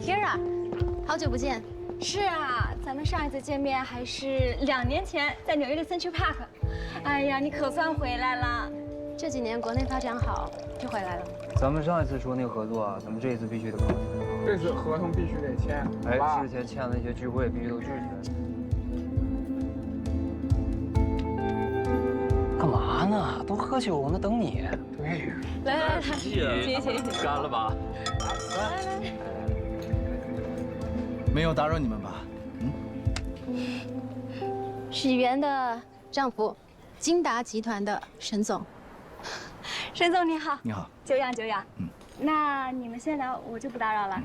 Kira，好久不见。是啊，咱们上一次见面还是2年前，在纽约的 Central Park。哎呀，你可算回来了。这几年国内发展好，就回来了。咱们上一次说那个合作啊，咱们这一次必须得搞定。这次合同必须得签。哎，之前签的那些聚会必须都支起来。干嘛呢？都喝酒呢，等你。对。来，请。干了吧！来。没有打扰你们吧？许源的丈夫，金达集团的沈总。沈总你好。你好。久仰。那你们先聊，我就不打扰了。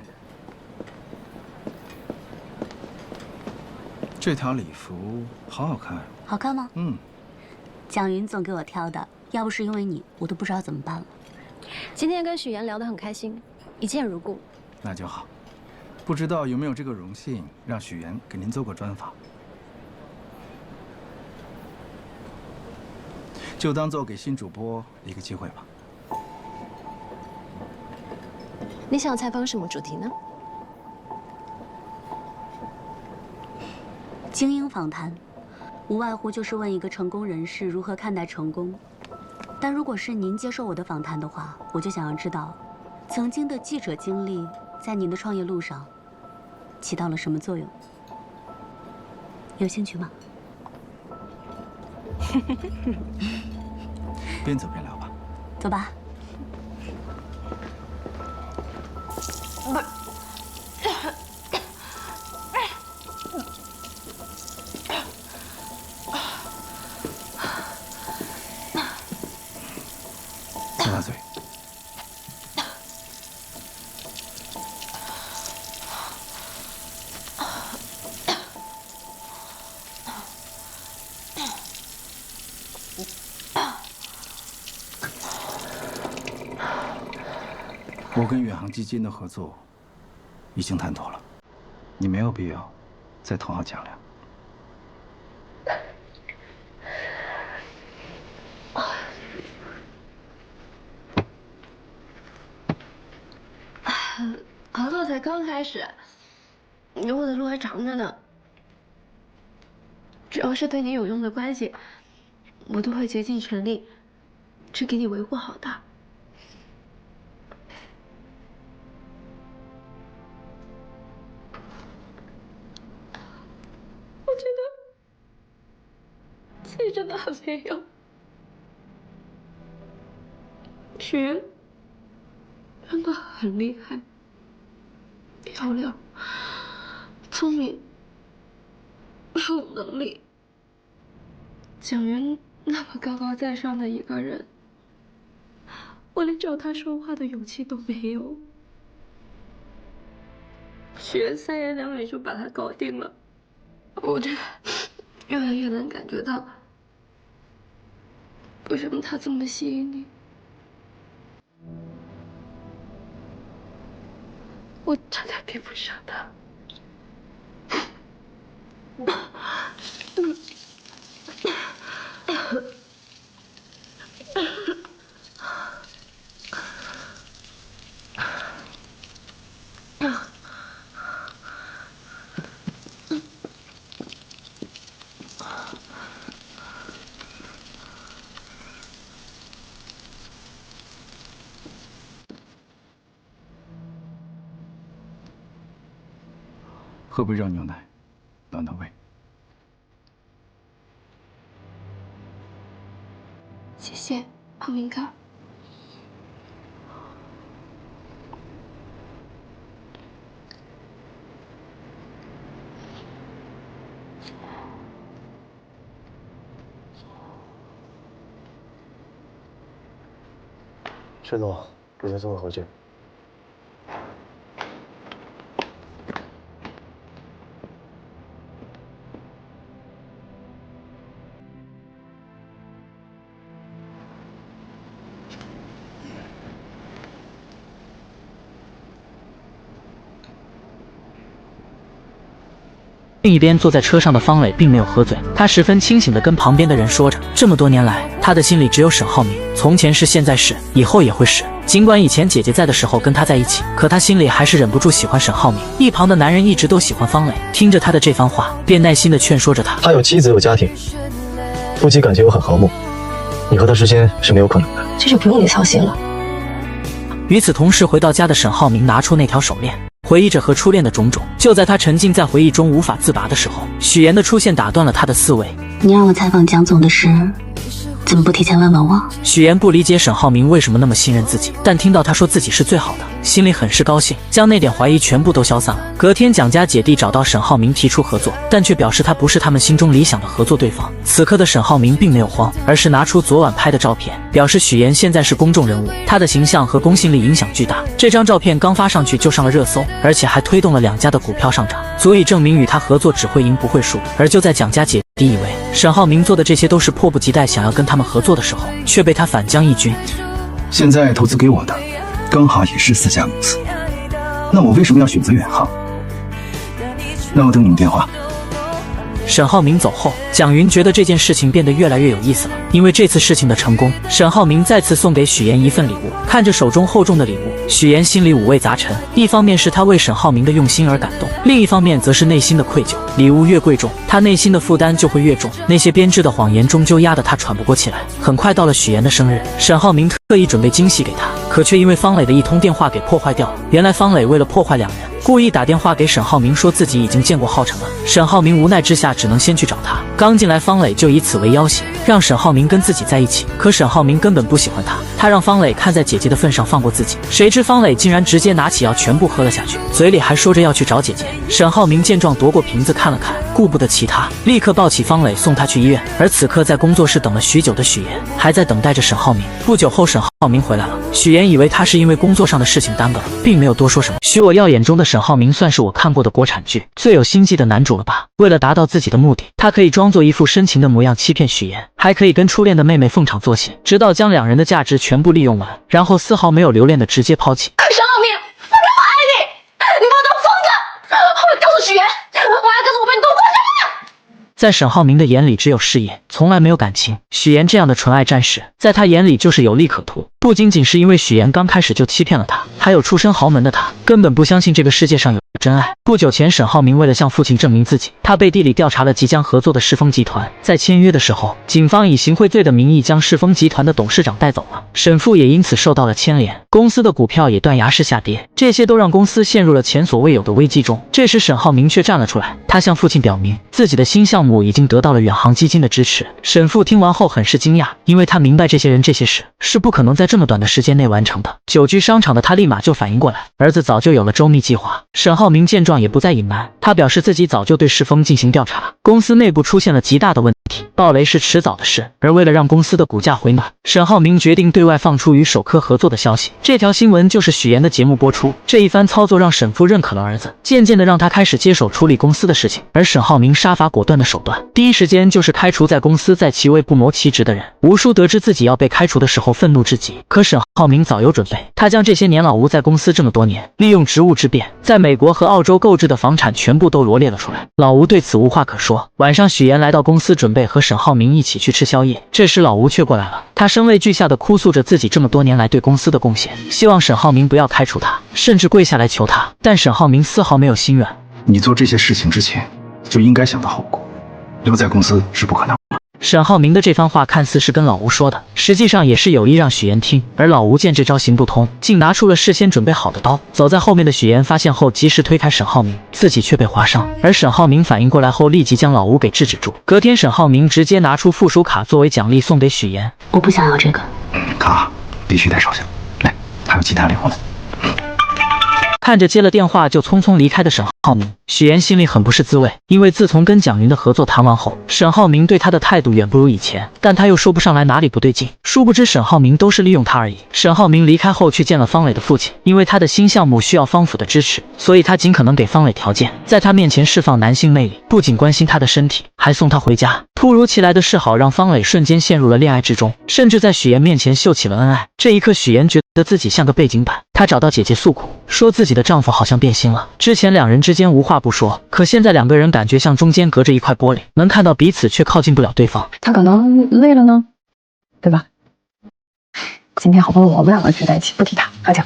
这条礼服好好看。好看吗？蒋云总给我挑的，要不是因为你，我都不知道怎么办了。今天跟许源聊得很开心，一见如故。那就好。不知道有没有这个荣幸，让许源给您做过专访？就当做给新主播一个机会吧。你想采访什么主题呢？精英访谈，无外乎就是问一个成功人士如何看待成功。但如果是您接受我的访谈的话，我就想要知道，曾经的记者经历在您的创业路上起到了什么作用？有兴趣吗？边走边聊吧。走吧。擦擦嘴。我跟远航基金的合作已经谈妥了，你没有必要再同行讲量。合作才刚开始，以后的路还长着呢。只要是对你有用的关系，我都会竭尽全力去给你维护好的。我觉得自己真的很没用。许源真的很厉害。漂亮，聪明，有能力。蒋云那么高高在上的一个人，我连找他说话的勇气都没有。许源3言2语就把他搞定了，我这越来越能感觉到为什么他这么吸引你。我真的比不上他。喝杯热牛奶，暖暖胃。谢谢，浩明哥。沈总，给您送回去。另一边坐在车上的方磊并没有喝醉，他十分清醒地跟旁边的人说着，这么多年来，他的心里只有沈浩明，从前是，现在是，以后也会是。尽管以前姐姐在的时候跟他在一起，可他心里还是忍不住喜欢沈浩明。一旁的男人一直都喜欢方磊，听着他的这番话，便耐心地劝说着他。他有妻子有家庭，夫妻感情又很和睦，你和他之间是没有可能的。这就不用你操心了。与此同时，回到家的沈浩明拿出那条手链，回忆着和初恋的种种。就在他沉浸在回忆中无法自拔的时候，许岩的出现打断了他的思维。你让我采访蒋总的事，怎么不提前问问我？许岩不理解沈浩明为什么那么信任自己，但听到他说自己是最好的，心里很是高兴，将那点怀疑全部都消散了。隔天，蒋家姐弟找到沈浩明提出合作，但却表示他不是他们心中理想的合作对方。此刻的沈浩明并没有慌，而是拿出昨晚拍的照片，表示许岩现在是公众人物，他的形象和公信力影响巨大。这张照片刚发上去就上了热搜，而且还推动了两家的股票上涨，足以证明与他合作只会赢不会输。而就在蒋家姐弟以为沈浩明做的这些都是迫不及待想要跟他们合作的时候，却被他反将一军。现在投资给我的刚好也是4家公司，那我为什么要选择远航？那我等你们电话。沈浩明走后，蒋云觉得这件事情变得越来越有意思了。因为这次事情的成功，沈浩明再次送给许岩一份礼物。看着手中厚重的礼物，许岩心里五味杂陈。一方面是他为沈浩明的用心而感动，另一方面则是内心的愧疚。礼物越贵重，他内心的负担就会越重。那些编织的谎言终究压得他喘不过气来。很快到了许岩的生日，沈浩明特意准备惊喜给他，可却因为方磊的一通电话给破坏掉了。原来方磊为了破坏两人，故意打电话给沈浩明，说自己已经见过浩辰了。沈浩明无奈之下只能先去找他。刚进来，方磊就以此为要挟，让沈浩明跟自己在一起。可沈浩明根本不喜欢他，他让方磊看在姐姐的份上放过自己。谁知方磊竟然直接拿起药全部喝了下去，嘴里还说着要去找姐姐。沈浩明见状夺过瓶子看了看，顾不得其他，立刻抱起方磊送他去医院。而此刻在工作室等了许久的许岩还在等待着沈浩明。不久后，沈浩明回来了，许岩以为他是因为工作上的事情耽搁了，并没有多说什么。许我耀眼中的沈浩明算是我看过的国产剧最有心计的男主了吧？为了达到自己的目的，他可以装作一副深情的模样欺骗许岩，还可以跟初恋的妹妹逢场作戏，直到将两人的价值全部利用完，然后丝毫没有留恋的直接抛弃。沈浩明，我这么爱你，你把我当疯子！我告诉许岩，我还告诉我被你动过什么？在沈浩明的眼里只有事业，从来没有感情。许岩这样的纯爱战士，在他眼里就是有利可图。不仅仅是因为许岩刚开始就欺骗了他，还有出身豪门的他根本不相信这个世界上有真爱。不久前，沈浩明为了向父亲证明自己，他背地里调查了即将合作的世丰集团。在签约的时候，警方以行贿罪的名义将世丰集团的董事长带走了，沈父也因此受到了牵连，公司的股票也断崖式下跌，这些都让公司陷入了前所未有的危机中。这时沈浩明却站了出来，他向父亲表明自己的新项目已经得到了远航基金的支持。沈父听完后很是惊讶，因为他明白这些人这些事是不可能在这么短的时间内完成的。久居商场的他立马就反应过来，儿子早就有了周密计划。沈浩明见状也不再隐瞒，他表示自己早就对世丰进行调查，公司内部出现了极大的问题，暴雷是迟早的事。而为了让公司的股价回暖，沈浩明决定对外放出与首科合作的消息。这条新闻就是许岩的节目播出。这一番操作让沈父认可了儿子，渐渐的让他开始接手处理公司的事情。而沈浩明杀伐果断的手段，第一时间就是开除在公司在其位不谋其职的人。吴叔得知自己要被开除的时候愤怒至极，可沈浩明早有准备，他将这些年老吴在公司这么多年利用职务之便在美国和澳洲购置的房产全部都罗列了出来。老吴对此无话可说。晚上许岩来到公司准备和沈浩明一起去吃宵夜，这时老吴却过来了，他声泪俱下的哭诉着自己这么多年来对公司的贡献，希望沈浩明不要开除他，甚至跪下来求他。但沈浩明丝毫没有心软。你做这些事情之前就应该想到后果，留在公司是不可能的。沈浩明的这番话看似是跟老吴说的，实际上也是有意让许岩听。而老吴见这招行不通，竟拿出了事先准备好的刀。走在后面的许岩发现后及时推开沈浩明，自己却被划伤。而沈浩明反应过来后立即将老吴给制止住。隔天沈浩明直接拿出附属卡作为奖励送给许岩。我不想要这个卡，必须带手下来，还有其他礼物呢。看着接了电话就匆匆离开的沈浩明，许岩心里很不是滋味。因为自从跟蒋云的合作谈完后，沈浩明对他的态度远不如以前，但他又说不上来哪里不对劲。殊不知沈浩明都是利用他而已。沈浩明离开后去见了方磊的父亲，因为他的新项目需要方府的支持，所以他尽可能给方磊条件，在他面前释放男性魅力，不仅关心他的身体，还送他回家。突如其来的示好让方磊瞬间陷入了恋爱之中，甚至在许岩面前秀起了恩爱。这一刻许岩觉得自己像个背景板，他找到姐姐诉苦，说自己的丈夫好像变心了。之前两人之间无话不说，可现在两个人感觉像中间隔着一块玻璃，能看到彼此却靠近不了对方。他可能累了呢，对吧？今天好不容易我们两个聚在一起，不提他，喝酒。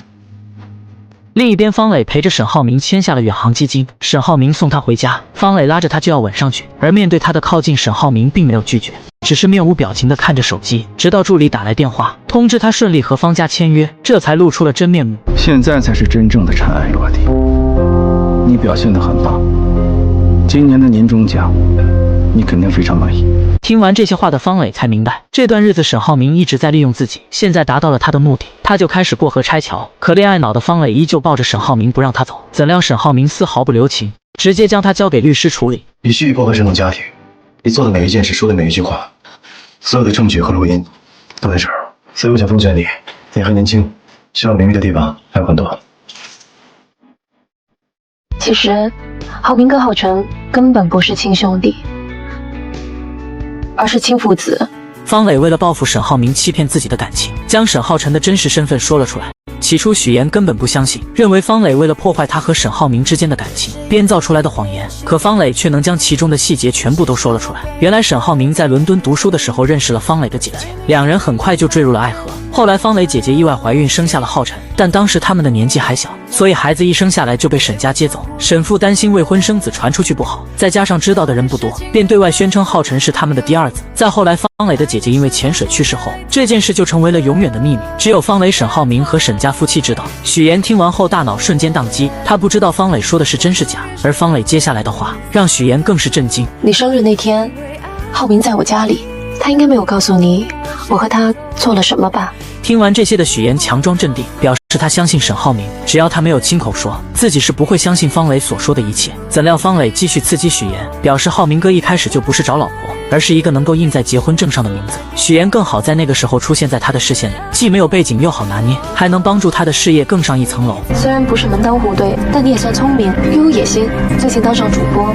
另一边，方磊陪着沈浩明签下了远航基金。沈浩明送他回家，方磊拉着他就要吻上去，而面对他的靠近，沈浩明并没有拒绝，只是面无表情地看着手机，直到助理打来电话通知他顺利和方家签约，这才露出了真面目。现在才是真正的尘埃落定，你表现得很棒，今年的年终奖你肯定非常满意。听完这些话的方磊才明白，这段日子沈浩明一直在利用自己，现在达到了他的目的，他就开始过河拆桥。可恋爱脑的方磊依旧抱着沈浩明不让他走，怎料沈浩明丝毫不留情，直接将他交给律师处理。你蓄意破坏这种家庭，你做的每一件事，说的每一句话，所有的证据和录音都在这儿，所以我想奉劝你，你还年轻，需要明理的地方还有很多。其实，浩明跟浩辰根本不是亲兄弟，而是亲父子。方磊为了报复沈浩明欺骗自己的感情，将沈浩辰的真实身份说了出来。起初许言根本不相信，认为方磊为了破坏他和沈浩明之间的感情编造出来的谎言，可方磊却能将其中的细节全部都说了出来。原来沈浩明在伦敦读书的时候认识了方磊的姐姐，两人很快就坠入了爱河。后来方磊姐姐意外怀孕生下了浩辰，但当时他们的年纪还小，所以孩子一生下来就被沈家接走。沈父担心未婚生子传出去不好，再加上知道的人不多，便对外宣称浩辰是他们的第二子。再后来方磊的姐姐因为潜水去世后，这件事就成为了永远的秘密，只有方磊、沈浩明和沈家夫妻知道。许言听完后大脑瞬间宕机，他不知道方磊说的是真是假，而方磊接下来的话让许言更是震惊。你生日那天，浩明在我家里，他应该没有告诉你我和他做了什么吧？听完这些的许言强装镇定，表示他相信沈浩明，只要他没有亲口说，自己是不会相信方磊所说的一切。怎料方磊继续刺激许言，表示浩明哥一开始就不是找老婆，而是一个能够印在结婚证上的名字。许言更好在那个时候出现在他的视线里，既没有背景又好拿捏，还能帮助他的事业更上一层楼。虽然不是门当户对，但你也算聪明又有野心，最近当上主播，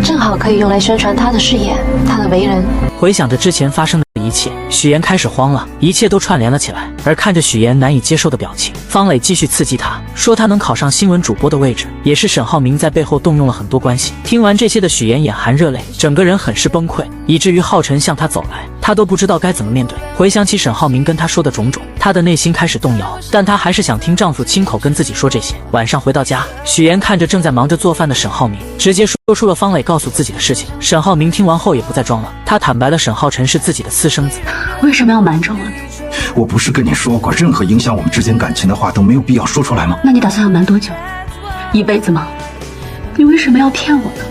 正好可以用来宣传他的事业，他的为人。回想着之前发生的一切，许言开始慌了，一切都串联了起来。而看着许言难以接受的表情，方磊继续刺激他，说他能考上新闻主播的位置，也是沈浩明在背后动用了很多关系。听完这些的许言眼含热泪，整个人很是崩溃，以至于浩辰向他走来，他都不知道该怎么面对。回想起沈浩明跟他说的种种，他的内心开始动摇，但他还是想听丈夫亲口跟自己说这些。晚上回到家，许言看着正在忙着做饭的沈浩明，直接说出了方磊告诉自己的事情。沈浩明听完后也不再装了，他坦白了沈浩辰是自己的私生子。为什么要瞒着我呢？我不是跟你说过，任何影响我们之间感情的话都没有必要说出来吗？那你打算要瞒多久？一辈子吗？你为什么要骗我呢？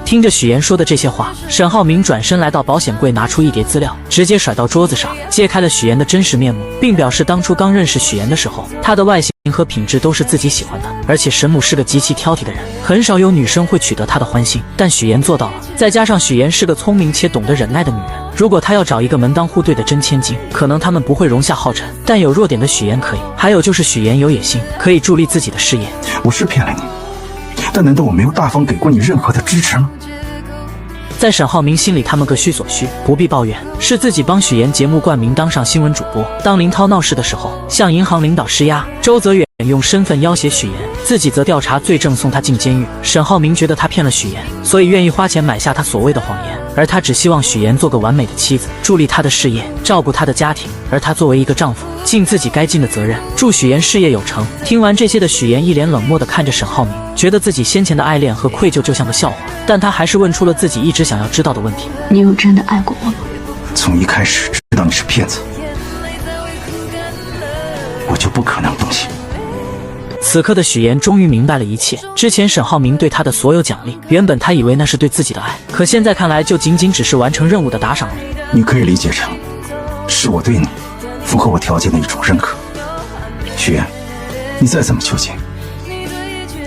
听着许言说的这些话，沈浩明转身来到保险柜，拿出一叠资料，直接甩到桌子上，揭开了许言的真实面目，并表示当初刚认识许言的时候，他的外形和品质都是自己喜欢的，而且沈母是个极其挑剔的人，很少有女生会取得他的欢心，但许言做到了。再加上许言是个聪明且懂得忍耐的女人，如果她要找一个门当户对的真千金，可能他们不会容下浩辰，但有弱点的许言可以。还有就是许言有野心，可以助力自己的事业。我是骗了你，但难道我没有大方给过你任何的支持吗？在沈浩明心里，他们各需所需，不必抱怨，是自己帮许言节目冠名当上新闻主播。当林涛闹事的时候，向银行领导施压，周泽远用身份要挟许言，自己则调查罪证送他进监狱。沈浩明觉得他骗了许言，所以愿意花钱买下他所谓的谎言，而他只希望许言做个完美的妻子，助力他的事业，照顾他的家庭，而他作为一个丈夫，尽自己该尽的责任，祝许言事业有成。听完这些的许言一脸冷漠地看着沈浩明，觉得自己先前的爱恋和愧疚就像个笑话，但他还是问出了自己一直想要知道的问题：你有真的爱过我吗？从一开始知道你是骗子，我就不可能动心。此刻的许言终于明白了一切，之前沈浩明对他的所有奖励，原本他以为那是对自己的爱，可现在看来就仅仅只是完成任务的打赏而已。你可以理解成是我对你符合我条件的一种认可。许言，你再怎么纠结，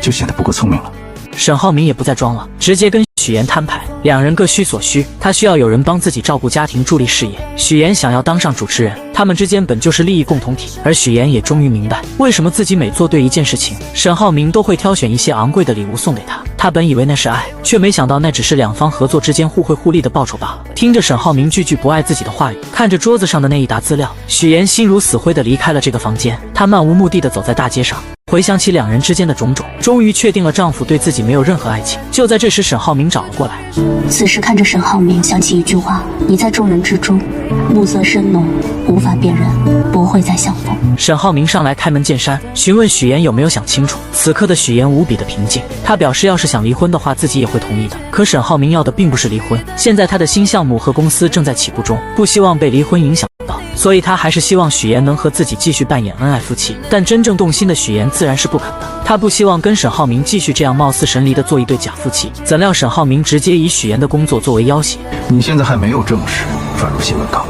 就显得不够聪明了。沈浩明也不再装了，直接跟许言摊牌，两人各需所需，他需要有人帮自己照顾家庭，助力事业，许言想要当上主持人，他们之间本就是利益共同体。而许言也终于明白，为什么自己每做对一件事情，沈浩明都会挑选一些昂贵的礼物送给他。他本以为那是爱，却没想到那只是两方合作之间互惠互利的报酬罢了。听着沈浩明句句不爱自己的话语，看着桌子上的那一沓资料，许言心如死灰地离开了这个房间。他漫无目的地走在大街上，回想起两人之间的种种，终于确定了丈夫对自己没有任何爱情。就在这时，沈浩明找了过来。此时看着沈浩明，想起一句话：你在众人之中，暮色深浓，无法辨认，不会再相逢。沈浩明上来开门见山，询问许岩有没有想清楚。此刻的许岩无比的平静，他表示要是想离婚的话，自己也会同意的。可沈浩明要的并不是离婚，现在他的新项目和公司正在起步中，不希望被离婚影响到，所以他还是希望许岩能和自己继续扮演恩爱夫妻。但真正动心的许岩自然是不肯的，他不希望跟沈浩明继续这样貌似神离的做一对假夫妻。怎料沈浩明直接以许岩的工作作为要挟。你现在还没有正式转入新闻岗，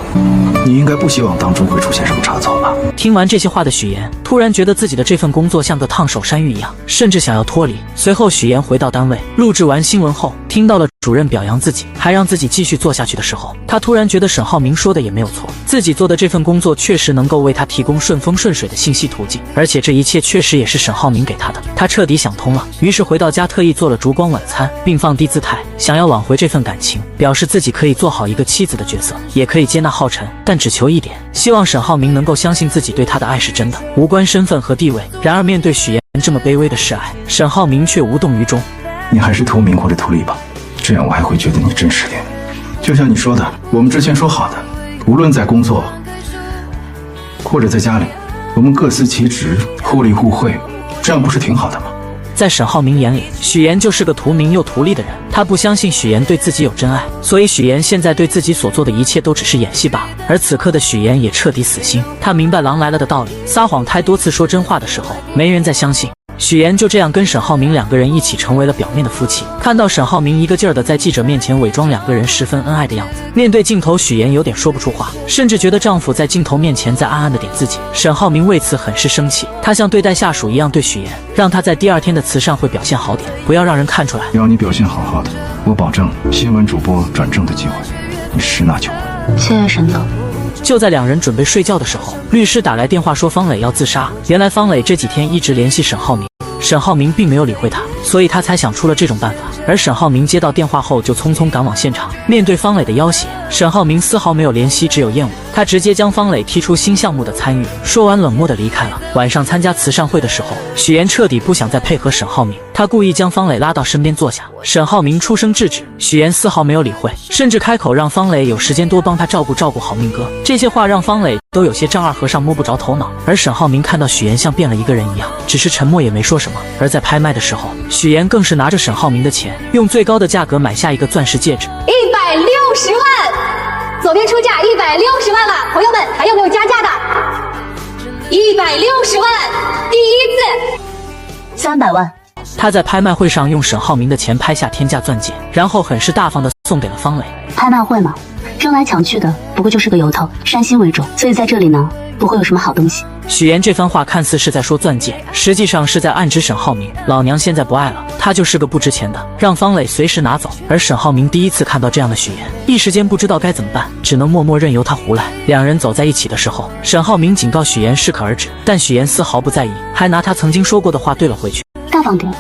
你应该不希望当中会出现什么差错吧？听完这些话的许岩突然觉得自己的这份工作像个烫手山芋一样，甚至想要脱离。随后许岩回到单位，录制完新闻后，听到了主任表扬自己，还让自己继续做下去的时候，他突然觉得沈浩明说的也没有错，自己做的这份工作确实能够为他提供顺风顺水的信息途径，而且这一切确实也是沈浩明给他的。他彻底想通了，于是回到家特意做了烛光晚餐，并放低姿态，想要挽回这份感情，表示自己可以做好一个妻子的角色，也可以接纳浩辰，但只求一点，希望沈浩明能够相信自己对他的爱是真的，无关身份和地位。然而面对许岩这么卑微的示爱，沈浩明却无动于衷。你还是图名或者图利吧，这样我还会觉得你真实点。就像你说的，我们之前说好的，无论在工作或者在家里，我们各司其职，互利互惠，这样不是挺好的吗？在沈浩明眼里，许岩就是个图名又图利的人，他不相信许岩对自己有真爱，所以许岩现在对自己所做的一切都只是演戏罢了。而此刻的许岩也彻底死心，他明白狼来了的道理，撒谎太多次说真话的时候，没人再相信。许岩就这样跟沈浩明两个人一起成为了表面的夫妻。看到沈浩明一个劲儿的在记者面前伪装两个人十分恩爱的样子，面对镜头许岩有点说不出话，甚至觉得丈夫在镜头面前在暗暗的点自己。沈浩明为此很是生气，他像对待下属一样对许岩，让他在第二天的慈善会表现好点，不要让人看出来。要你表现好好的，我保证新闻主播转正的机会你十拿九稳。谢谢沈总。就在两人准备睡觉的时候，律师打来电话说方磊要自杀。原来方磊这几天一直联系沈浩明，沈浩明并没有理会他，所以他才想出了这种办法。而沈浩明接到电话后就匆匆赶往现场，面对方磊的要挟，沈浩明丝毫没有怜惜，只有厌恶。他直接将方磊踢出新项目的参与，说完冷漠的离开了。晚上参加慈善会的时候，许岩彻底不想再配合沈浩明，他故意将方磊拉到身边坐下。沈浩明出声制止，许岩丝毫没有理会，甚至开口让方磊有时间多帮他照顾好命哥。这些话让方磊都有些丈二和尚摸不着头脑。而沈浩明看到许岩像变了一个人一样，只是沉默也没说什么。而在拍卖的时候，许岩更是拿着沈浩明的钱，用最高的价格买下一个钻石戒指，160万，左边出价160万了，朋友们还有没有加价的？160万，第一次，300万。他在拍卖会上用沈浩明的钱拍下天价钻戒，然后很是大方的送给了方磊。拍卖会嘛，争来抢去的，不过就是个由头，煽心为重，所以在这里呢，不会有什么好东西。许岩这番话看似是在说钻戒，实际上是在暗指沈浩明，老娘现在不爱了，他就是个不值钱的，让方磊随时拿走。而沈浩明第一次看到这样的许岩，一时间不知道该怎么办，只能默默任由他胡来。两人走在一起的时候，沈浩明警告许岩适可而止，但许岩丝毫不在意，还拿他曾经说过的话对了回去。大方点，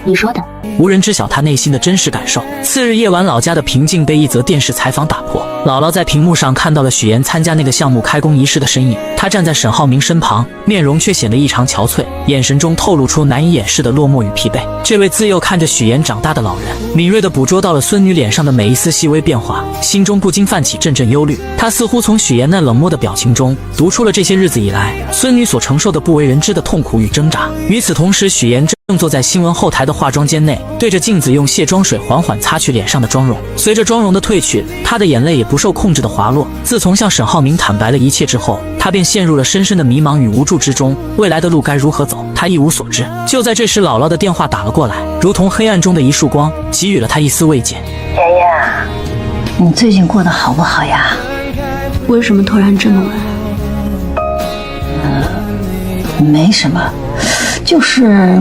你说的。无人知晓他内心的真实感受。次日夜晚，老家的平静被一则电视采访打破。姥姥在屏幕上看到了许岩参加那个项目开工仪式的身影，她站在沈浩明身旁，面容却显得异常憔悴，眼神中透露出难以掩饰的落寞与疲惫。这位自幼看着许岩长大的老人，敏锐地捕捉到了孙女脸上的每一丝细微变化，心中不禁泛起阵阵忧虑。他似乎从许岩那冷漠的表情中读出了这些日子以来孙女所承受的不为人知的痛苦与挣扎。与此同时，许岩正坐在新闻后台的化妆间内，对着镜子用卸妆水缓缓擦去脸上的妆容。随着妆容的褪去，他的眼泪也不受控制的滑落。自从向沈浩明坦白了一切之后，他便陷入了深深的迷茫与无助之中，未来的路该如何走，他一无所知。就在这时，姥姥的电话打了过来，如同黑暗中的一束光，给予了他一丝慰藉。爷爷，你最近过得好不好呀？为什么突然这么问？没什么，就是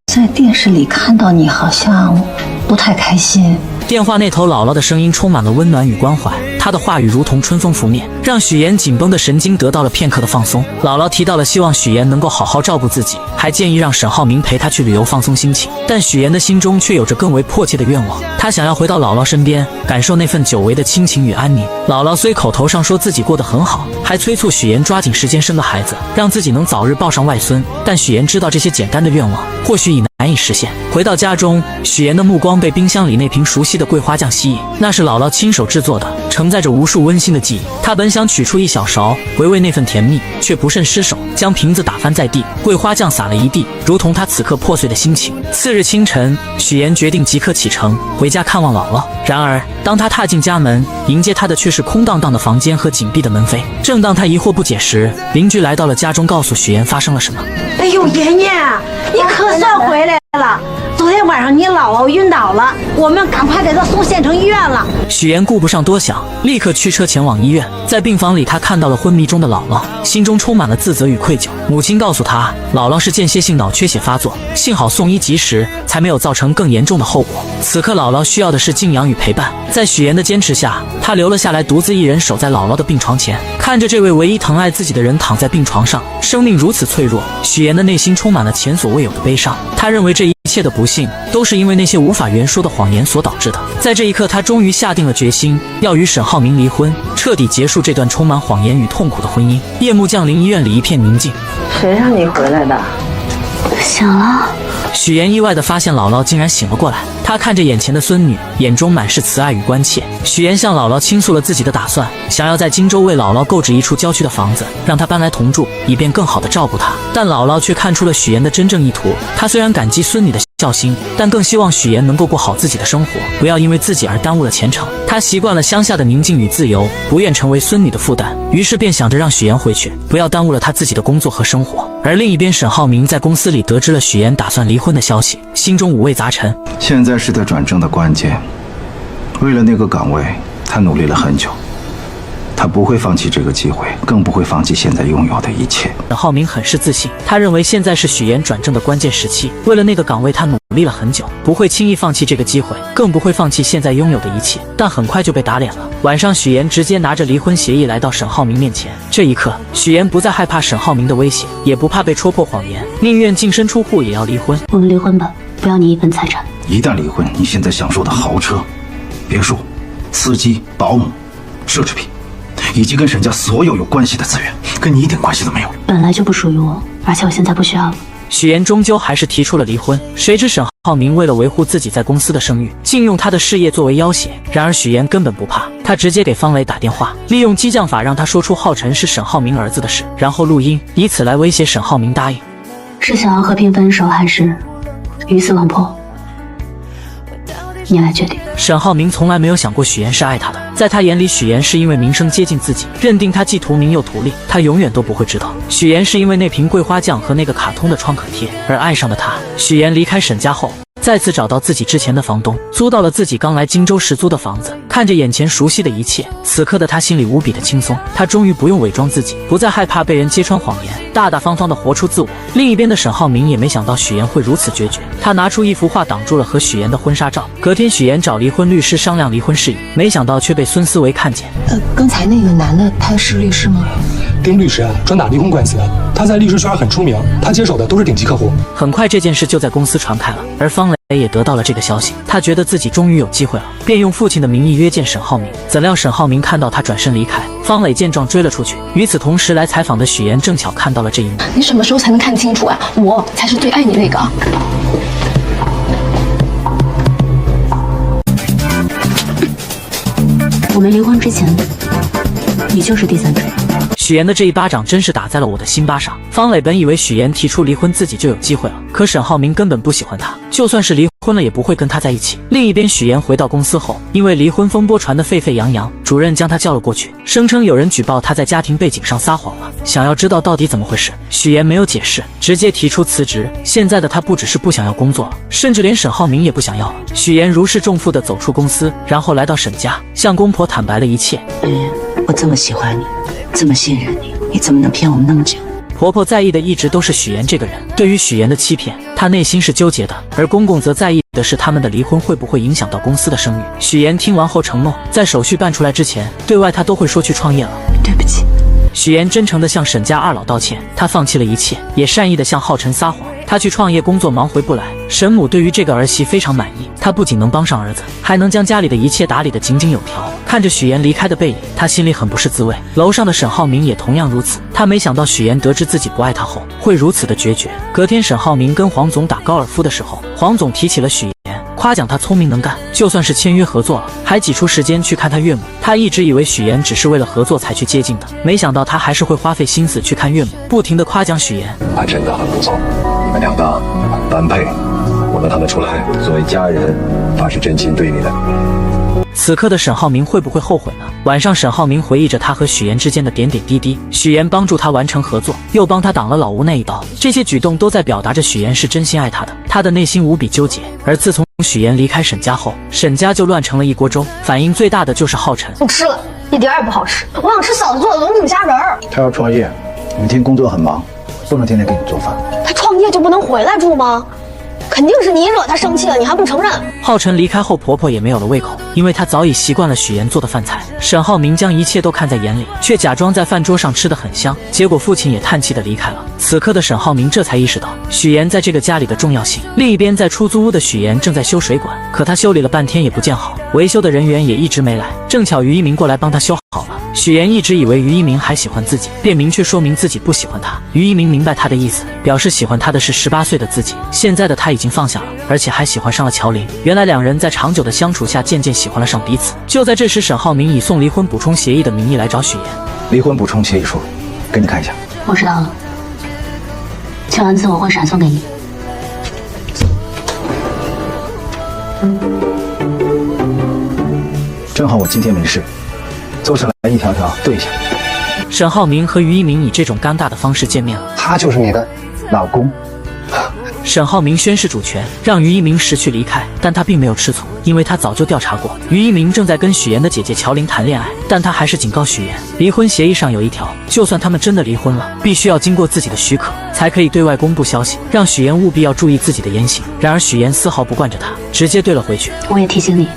在电视里看到你好像不太开心，电话那头姥姥的声音充满了温暖与关怀，她的话语如同春风拂面，让许岩紧绷的神经得到了片刻的放松。姥姥提到了希望许岩能够好好照顾自己，还建议让沈浩明陪她去旅游放松心情。但许岩的心中却有着更为迫切的愿望，他想要回到姥姥身边，感受那份久违的亲情与安宁。姥姥虽口头上说自己过得很好，还催促许岩抓紧时间生个孩子，让自己能早日抱上外孙，但许岩知道这些简单的愿望或许已难以实现。回到家中，许岩的目光被冰箱里那瓶熟悉的桂花酱吸引，那是姥姥亲手制作的，承载着无数温馨的记忆。他本想取出一小勺回味那份甜蜜，却不慎失手，将瓶子打翻在地，桂花酱洒了一地，如同他此刻破碎的心情。次日清晨，许岩决定即刻启程回家看望姥姥。然而当他踏进家门，迎接他的却是空荡荡的房间和紧闭的门扉。正当他疑惑不解时，邻居来到了家中，告诉许岩发生了什么。哎呦，妍妍，你可算回来了！昨天晚上你姥姥晕倒了，我们赶快给她送县城医院了。许岩顾不上多想，立刻驱车前往医院。在病房里，他看到了昏迷中的姥姥，心中充满了自责与愧疚。母亲告诉他，姥姥是间歇性脑缺血发作，幸好送医及时，才没有造成更严重的后果。此刻姥姥需要的是静养与陪伴。在许岩的坚持下，他留了下来，独自一人守在姥姥的病床前，看着这位唯一疼爱自己的人躺在病床上，生命如此脆弱，许岩的内心充满了前所未有的悲伤。他认为这一切的不幸都是因为那些无法言说的谎言所导致的。在这一刻，他终于下定了决心，要与沈浩明离婚，彻底结束这段充满谎言与痛苦的婚姻。夜幕降临，医院里一片宁静。谁让你回来的？醒了。许岩意外地发现姥姥竟然醒了过来，他看着眼前的孙女，眼中满是慈爱与关切。许岩向姥姥倾诉了自己的打算，想要在荆州为姥姥购置一处郊区的房子，让她搬来同住，以便更好地照顾她。但姥姥却看出了许岩的真正意图，她虽然感激孙女的孝心，但更希望许岩能够过好自己的生活，不要因为自己而耽误了前程。她习惯了乡下的宁静与自由，不愿成为孙女的负担，于是便想着让许岩回去，不要耽误了他自己的工作和生活。而另一边，沈浩明在公司里得知了许岩打算离婚的消息，心中五味杂陈。现在是他转正的关键，为了那个岗位，他努力了很久。他不会放弃这个机会，更不会放弃现在拥有的一切。沈浩明很是自信，他认为现在是许岩转正的关键时期，为了那个岗位，他努力了很久，不会轻易放弃这个机会，更不会放弃现在拥有的一切。但很快就被打脸了。晚上，许岩直接拿着离婚协议来到沈浩明面前。这一刻，许岩不再害怕沈浩明的威胁，也不怕被戳破谎言，宁愿净身出户也要离婚。我们离婚吧，不要你一分财产。一旦离婚，你现在享受的豪车、别墅、司机、保姆、奢侈品，以及跟沈家所有关系的资源，跟你一点关系都没有。本来就不属于我，而且我现在不需要了。许岩终究还是提出了离婚，谁知沈浩明为了维护自己在公司的声誉，竟用他的事业作为要挟。然而许岩根本不怕，他直接给方磊打电话，利用激将法让他说出浩辰是沈浩明儿子的事，然后录音，以此来威胁沈浩明答应。是想要和平分手，还是鱼死网破？你来决定。沈浩明从来没有想过许岩是爱他的，在他眼里，许岩是因为名声接近自己，认定他既图名又图利。他永远都不会知道，许岩是因为那瓶桂花酱和那个卡通的创可贴而爱上了他。许岩离开沈家后，再次找到自己之前的房东，租到了自己刚来荆州时租的房子。看着眼前熟悉的一切，此刻的他心里无比的轻松。他终于不用伪装自己，不再害怕被人揭穿谎言，大大方方的活出自我。另一边的沈浩明也没想到许岩会如此决绝，他拿出一幅画挡住了和许岩的婚纱照。隔天，许岩找离婚律师商量离婚事宜，没想到却被孙思维看见。刚才那个男的他是律师吗？丁律师啊，专打离婚官司的，他在律师圈很出名，他接手的都是顶级客户。很快这件事就在公司传开了，而方磊也得到了这个消息，他觉得自己终于有机会了，便用父亲的名义约见沈浩明。怎料沈浩明看到他转身离开，方磊见状追了出去。与此同时，来采访的许岩正巧看到了这一幕。你什么时候才能看清楚啊？我才是最爱你那个。我们离婚之前，你就是第三者。许岩的这一巴掌真是打在了我的心巴上。方磊本以为许岩提出离婚自己就有机会了，可沈浩明根本不喜欢他，就算是离婚了也不会跟他在一起。另一边，许岩回到公司后，因为离婚风波传得沸沸扬扬，主任将他叫了过去，声称有人举报他在家庭背景上撒谎了，想要知道到底怎么回事。许岩没有解释，直接提出辞职。现在的他不只是不想要工作了，甚至连沈浩明也不想要了。许岩如释重负地走出公司，然后来到沈家，向公婆坦白了一切。我这么喜欢你，这么信任你，你怎么能骗我们那么久？婆婆在意的一直都是许岩这个人，对于许岩的欺骗，她内心是纠结的，而公公则在意的的是他们的离婚会不会影响到公司的声誉。许岩听完后承诺，在手续办出来之前，对外他都会说去创业了。对不起。许岩真诚地向沈家二老道歉，他放弃了一切，也善意地向浩辰撒谎。他去创业工作忙回不来，沈母对于这个儿媳非常满意，她不仅能帮上儿子，还能将家里的一切打理得井井有条。看着许岩离开的背影，他心里很不是滋味。楼上的沈浩明也同样如此，他没想到许岩得知自己不爱他后会如此的决绝。隔天，沈浩明跟黄总打高尔夫的时候，黄总提起了许岩，夸奖他聪明能干，就算是签约合作了，还挤出时间去看他岳母。他一直以为许岩只是为了合作才去接近的，没想到他还是会花费心思去看岳母，不停地夸奖许岩。他真的很不错，你们两个很般配，我能看得出来，作为家人，他是真心对你的。此刻的沈浩明会不会后悔呢？晚上，沈浩明回忆着他和许岩之间的点点滴滴。许岩帮助他完成合作，又帮他挡了老吴那一刀，这些举动都在表达着许岩是真心爱他的。他的内心无比纠结。而自从许岩离开沈家后，沈家就乱成了一锅粥。反应最大的就是浩辰。不吃了，一点也不好吃。我想吃嫂子做的龙井虾仁儿。他要创业，每天工作很忙，不能天天给你做饭。他创业就不能回来住吗？肯定是你惹他生气了，你还不承认？浩辰离开后，婆婆也没有了胃口，因为她早已习惯了许岩做的饭菜。沈浩明将一切都看在眼里，却假装在饭桌上吃得很香，结果父亲也叹气地离开了。此刻的沈浩明这才意识到许岩在这个家里的重要性。另一边，在出租屋的许岩正在修水管，可他修理了半天也不见好，维修的人员也一直没来。正巧于一鸣过来帮他修好了。许岩一直以为于一鸣还喜欢自己，便明确说明自己不喜欢他。于一鸣明白他的意思，表示喜欢他的是18岁的自己，现在的他已经放下了，而且还喜欢上了乔林。原来两人在长久的相处下渐渐喜欢了上彼此。就在这时，沈浩明以送离婚补充协议的名义来找许岩。离婚补充协议书，给你看一下。我知道了，签完字我会闪送给你。正好我今天没事，做出来一条条对一下。沈浩明和于一鸣以这种尴尬的方式见面了。他就是你的老公。沈浩明宣誓主权，让于一鸣识趣离开，但他并没有吃醋，因为他早就调查过，于一鸣正在跟许岩的姐姐乔琳谈恋爱，但他还是警告许岩，离婚协议上有一条，就算他们真的离婚了，必须要经过自己的许可，才可以对外公布消息，让许岩务必要注意自己的言行。然而许岩丝毫不惯着他，直接怼了回去。我也提醒你，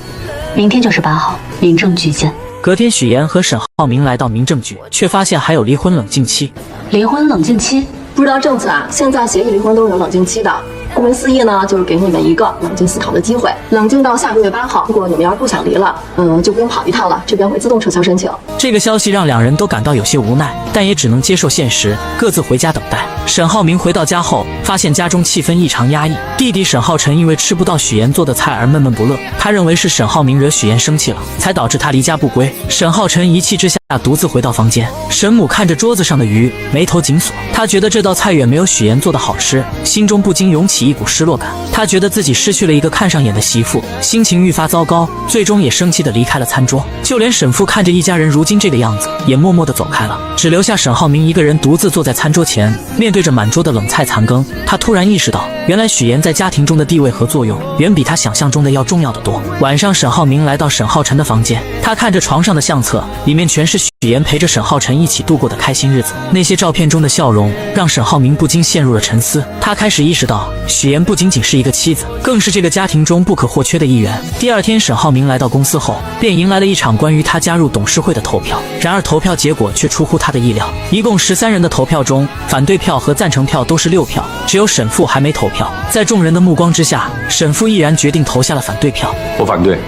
明天就是8号，民政局见。隔天，许岩和沈浩明来到民政局，却发现还有离婚冷静期。离婚冷静期？不知道政策啊，现在协议离婚都是有冷静期的。顾名思义呢，就是给你们一个冷静思考的机会，冷静到下个月8号。如果你们要是不想离了，就不用跑一趟了，这边会自动撤销申请。这个消息让两人都感到有些无奈，但也只能接受现实，各自回家等待。沈浩明回到家后，发现家中气氛异常压抑。弟弟沈浩辰因为吃不到许岩做的菜而闷闷不乐，他认为是沈浩明惹许岩生气了，才导致他离家不归。沈浩辰一气之下独自回到房间。沈母看着桌子上的鱼，眉头紧锁。她觉得这道菜远没有许岩做的好吃，心中不禁涌起一股失落感。她觉得自己失去了一个看上眼的媳妇，心情愈发糟糕，最终也生气地离开了餐桌。就连沈父看着一家人如今这个样子，也默默地走开了，只留下沈浩明一个人独自坐在餐桌前，面对着满桌的冷菜残羹。他突然意识到，原来许岩在家庭中的地位和作用远比他想象中的要重要得多。晚上，沈浩明来到沈浩辰的房间，他看着床上的相册，里面全是许岩陪着沈浩辰一起度过的开心日子。那些照片中的笑容让沈浩明不禁陷入了沉思。他开始意识到，许岩不仅仅是一个妻子，更是这个家庭中不可或缺的一员。第二天，沈浩明来到公司后，便迎来了一场关于他加入董事会的投票。然而投票结果却出乎他的意料，一共13人的投票中，反对票和赞成票都是6票，只有沈父还没投票。在众人的目光之下，沈父毅然决定投下了反对票。我反对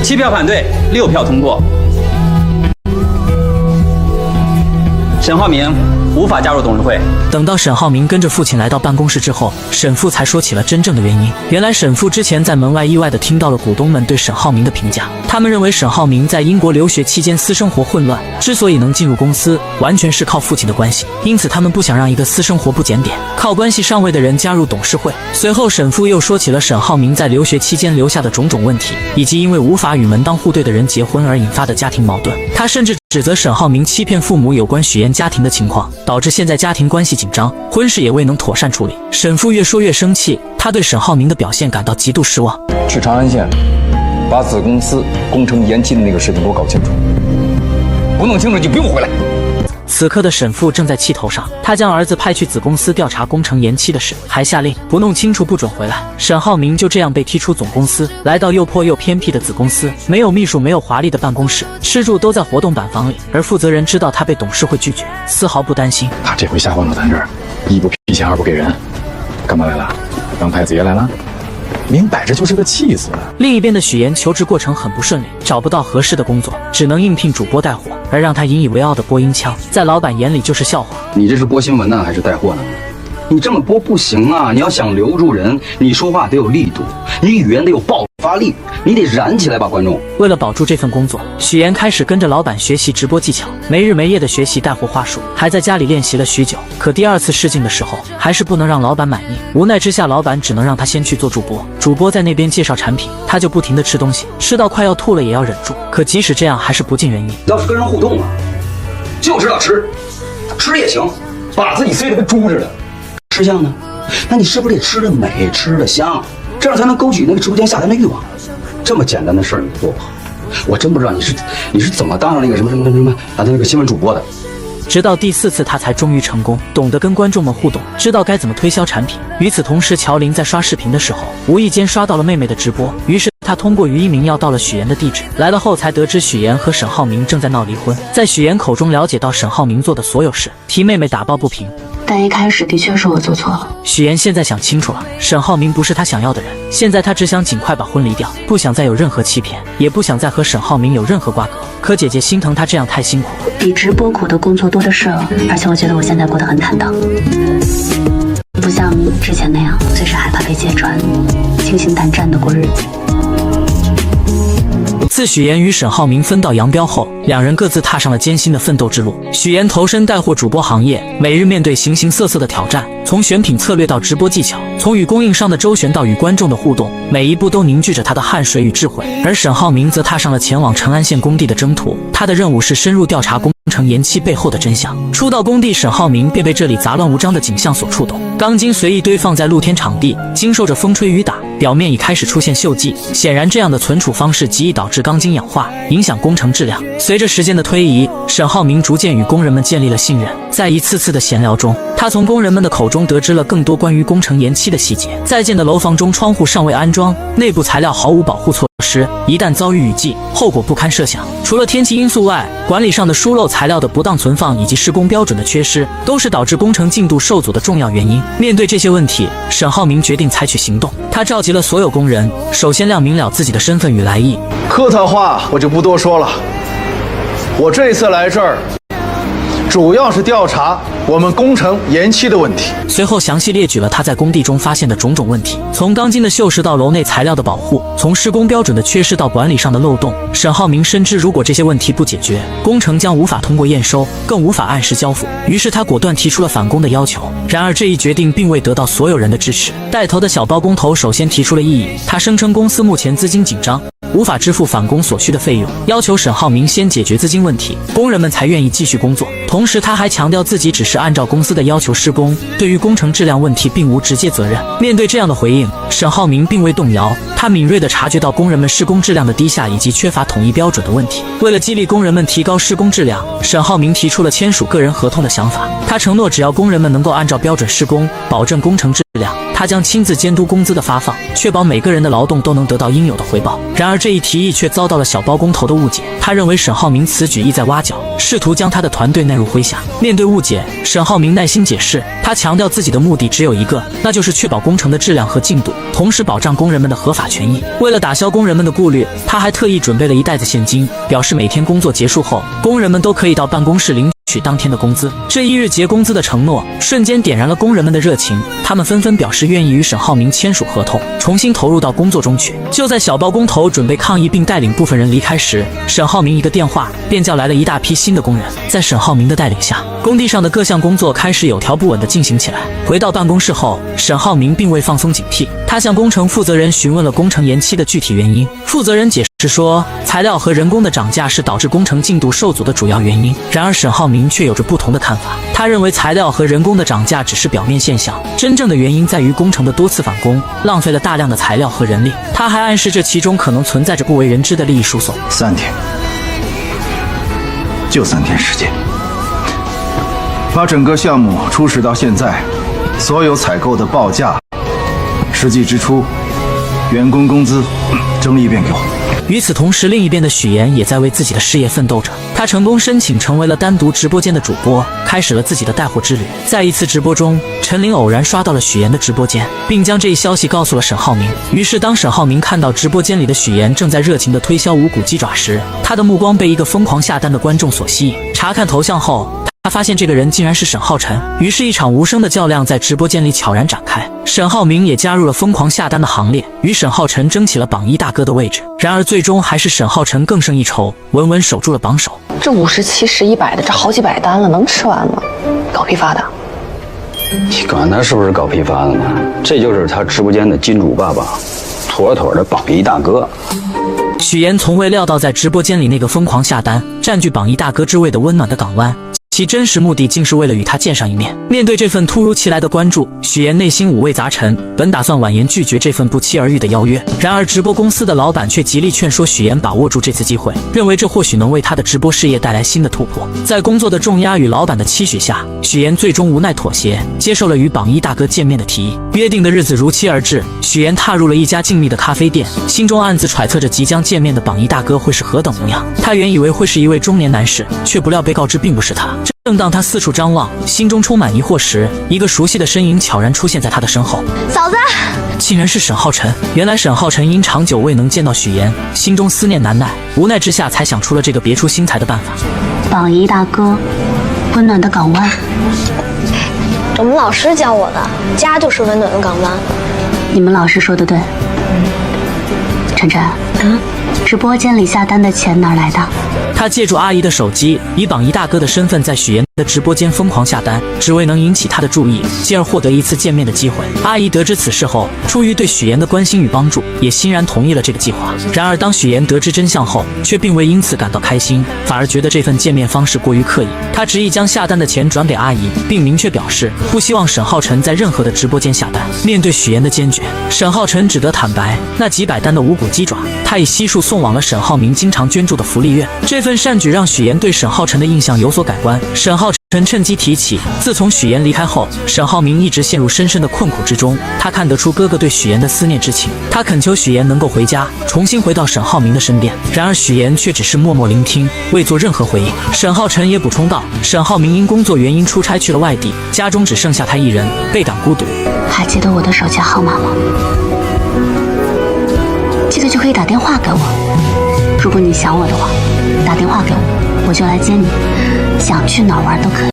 ，7票反对，6票通过。沈浩明无法加入董事会。等到沈浩明跟着父亲来到办公室之后，沈父才说起了真正的原因。原来沈父之前在门外意外地听到了股东们对沈浩明的评价，他们认为沈浩明在英国留学期间私生活混乱，之所以能进入公司，完全是靠父亲的关系，因此他们不想让一个私生活不检点、靠关系上位的人加入董事会。随后沈父又说起了沈浩明在留学期间留下的种种问题，以及因为无法与门当户对的人结婚而引发的家庭矛盾。他甚至指责沈浩明欺骗父母有关许岩家庭的情况，导致现在家庭关系紧张，婚事也未能妥善处理。沈父越说越生气，他对沈浩明的表现感到极度失望。去长安县把子公司工程延期的那个事情给我搞清楚，不弄清楚就不用回来。此刻的沈父正在气头上，他将儿子派去子公司调查工程延期的事，还下令不弄清楚不准回来。沈浩明就这样被踢出总公司，来到又破又偏僻的子公司，没有秘书，没有华丽的办公室，吃住都在活动板房里。而负责人知道他被董事会拒绝，丝毫不担心。他这回下放到咱这儿，一不批钱，二不给人，干嘛来了？当太子爷来了？明摆着就是个气死。另一边的许岩求职过程很不顺利，找不到合适的工作，只能应聘主播带货。而让他引以为傲的播音腔，在老板眼里就是笑话。你这是播新闻呢，还是带货呢？你这么播不行啊！你要想留住人，你说话得有力度，你语言得有爆发力，你得燃起来吧，观众。为了保住这份工作，许岩开始跟着老板学习直播技巧，没日没夜的学习带货话术，还在家里练习了许久。可第二次试镜的时候，还是不能让老板满意。无奈之下，老板只能让他先去做主播。主播在那边介绍产品，他就不停的吃东西，吃到快要吐了也要忍住。可即使这样，还是不尽人意。要是跟人互动啊，就知道吃，吃也行，把自己塞得跟猪似的。吃相呢？那你是不是得吃得美，吃得香，这样才能勾起那个直播间下单的欲望？这么简单的事儿你做不好，我真不知道你是怎么当上那个什么那个新闻主播的。直到第4次，他才终于成功，懂得跟观众们互动，知道该怎么推销产品。与此同时，乔林在刷视频的时候，无意间刷到了妹妹的直播，于是他通过语音明要到了许岩的地址。来了后才得知许岩和沈浩明正在闹离婚，在许岩口中了解到沈浩明做的所有事，替妹妹打抱不平。但一开始的确是我做错了。许岩现在想清楚了，沈浩明不是他想要的人，现在他只想尽快把婚离掉，不想再有任何欺骗，也不想再和沈浩明有任何瓜葛。可姐姐心疼他这样太辛苦了，比直播苦的工作多的是了，而且我觉得我现在过得很坦荡，不像之前那样随时害怕被揭穿，清醒胆战的过日子。自许岩与沈浩明分道扬镳后，两人各自踏上了艰辛的奋斗之路。许岩投身带货主播行业，每日面对形形色色的挑战，从选品策略到直播技巧，从与供应商的周旋到与观众的互动，每一步都凝聚着他的汗水与智慧。而沈浩明则踏上了前往成安县工地的征途，他的任务是深入调查工程延期背后的真相。初到工地，沈浩明便被这里杂乱无章的景象所触动。钢筋随意堆放在露天场地，经受着风吹雨打，表面已开始出现锈迹。显然，这样的存储方式极易导致钢筋氧化，影响工程质量。随着时间的推移，沈浩明逐渐与工人们建立了信任。在一次次的闲聊中，他从工人们的口中得知了更多关于工程延期的细节。在建的楼房中，窗户尚未安装，内部材料毫无保护措施，一旦遭遇雨季，后果不堪设想。除了天气因素外，管理上的疏漏、材料的不当存放以及施工标准的缺失，都是导致工程进度受阻的重要原因。面对这些问题，沈浩明决定采取行动。他召集了所有工人，首先亮明了自己的身份与来意。客套话我就不多说了，我这次来这儿主要是调查我们工程延期的问题。随后详细列举了他在工地中发现的种种问题，从钢筋的锈蚀到楼内材料的保护，从施工标准的缺失到管理上的漏洞。沈浩明深知，如果这些问题不解决，工程将无法通过验收，更无法按时交付。于是他果断提出了返工的要求。然而这一决定并未得到所有人的支持。带头的小包工头首先提出了异议，他声称公司目前资金紧张，无法支付返工所需的费用，要求沈浩明先解决资金问题，工人们才愿意继续工作。同时他还强调自己只是按照公司的要求施工，对于工程质量问题并无直接责任。面对这样的回应，沈浩明并未动摇，他敏锐地察觉到工人们施工质量的低下以及缺乏统一标准的问题。为了激励工人们提高施工质量，沈浩明提出了签署个人合同的想法。他承诺只要工人们能够按照标准施工，保证工程质量，他将亲自监督工资的发放，确保每个人的劳动都能得到应有的回报。然而这一提议却遭到了小包工头的误解，他认为沈浩明此举意在挖角，试图将他的团队纳入麾下。面对误解，沈浩明耐心解释，他强调自己的目的只有一个，那就是确保工程的质量和进度，同时保障工人们的合法权益。为了打消工人们的顾虑，他还特意准备了一袋子现金，表示每天工作结束后，工人们都可以到办公室领取当天的工资。这一日结工资的承诺瞬间点燃了工人们的热情，他们纷纷表示愿意与沈浩明签署合同，重新投入到工作中去。就在小包工头准备抗议并带领部分人离开时，沈浩明一个电话便叫来了一大批新的工人。在沈浩明的带领下，工地上的各项工作开始有条不紊地进行起来。回到办公室后，沈浩明并未放松警惕，他向工程负责人询问了工程延期的具体原因。负责人解释说，材料和人工的涨价是导致工程进度受阻的主要原因。然而沈浩明却有着不同的看法，他认为材料和人工的涨价只是表面现象，真正的原因在于工程的多次返工，浪费了大量的材料和人力。他还暗示这其中可能存在着不为人知的利益输送。3天，就3天时间，把整个项目初始到现在所有采购的报价、实际支出、员工工资整理一遍给我。与此同时，另一边的许岩也在为自己的事业奋斗着。他成功申请成为了单独直播间的主播，开始了自己的带货之旅。在一次直播中，陈琳偶然刷到了许岩的直播间，并将这一消息告诉了沈浩明。于是当沈浩明看到直播间里的许岩正在热情地推销无骨鸡爪时，他的目光被一个疯狂下单的观众所吸引。查看头像后，他发现这个人竟然是沈浩辰，于是一场无声的较量在直播间里悄然展开。沈浩明也加入了疯狂下单的行列，与沈浩辰争起了榜一大哥的位置。然而最终还是沈浩辰更胜一筹，稳稳守住了榜首。这50、70、100的，这好几百单了，能吃完吗？搞批发的？你管他是不是搞批发的呢？这就是他直播间的金主爸爸，妥妥的榜一大哥。许岩从未料到，在直播间里那个疯狂下单、占据榜一大哥之位的温暖的港湾，其真实目的竟是为了与他见上一面。面对这份突如其来的关注，许岩内心五味杂陈，本打算婉言拒绝这份不期而遇的邀约。然而直播公司的老板却极力劝说许岩把握住这次机会，认为这或许能为他的直播事业带来新的突破。在工作的重压与老板的期许下，许岩最终无奈妥协，接受了与榜一大哥见面的提议。约定的日子如期而至，许岩踏入了一家静谧的咖啡店，心中暗自揣测着即将见面的榜一大哥会是何等模样。他原以为会是一位中年男士，却不料被告知并不是他。正当他四处张望，心中充满疑惑时，一个熟悉的身影悄然出现在他的身后。嫂子，竟然是沈浩辰。原来沈浩辰因长久未能见到许岩，心中思念难耐，无奈之下才想出了这个别出心裁的办法。榜一大哥，温暖的港湾。我们老师教我的，家就是温暖的港湾。你们老师说的对。晨晨，直播间里下单的钱哪来的？他借助阿姨的手机，以榜一大哥的身份在许岩的直播间疯狂下单，只为能引起他的注意，进而获得一次见面的机会。阿姨得知此事后，出于对许岩的关心与帮助，也欣然同意了这个计划。然而当许岩得知真相后，却并未因此感到开心，反而觉得这份见面方式过于刻意。他执意将下单的钱转给阿姨，并明确表示不希望沈浩辰在任何的直播间下单。面对许岩的坚决，沈浩辰只得坦白，那几百单的无骨鸡爪，他已悉数送往了沈浩明经常捐助的福利院。这份善举让许岩对沈浩辰的印象有所改观。沈浩辰趁机提起，自从许岩离开后，沈浩明一直陷入深深的困苦之中。他看得出哥哥对许岩的思念之情，他恳求许岩能够回家，重新回到沈浩明的身边。然而许岩却只是默默聆听，未做任何回应。沈浩辰也补充道，沈浩明因工作原因出差去了外地，家中只剩下他一人，倍感孤独。还记得我的手机号码吗？记得就可以打电话给我。如果你想我的话，打电话给我，我就来接你，想去哪儿玩都可以。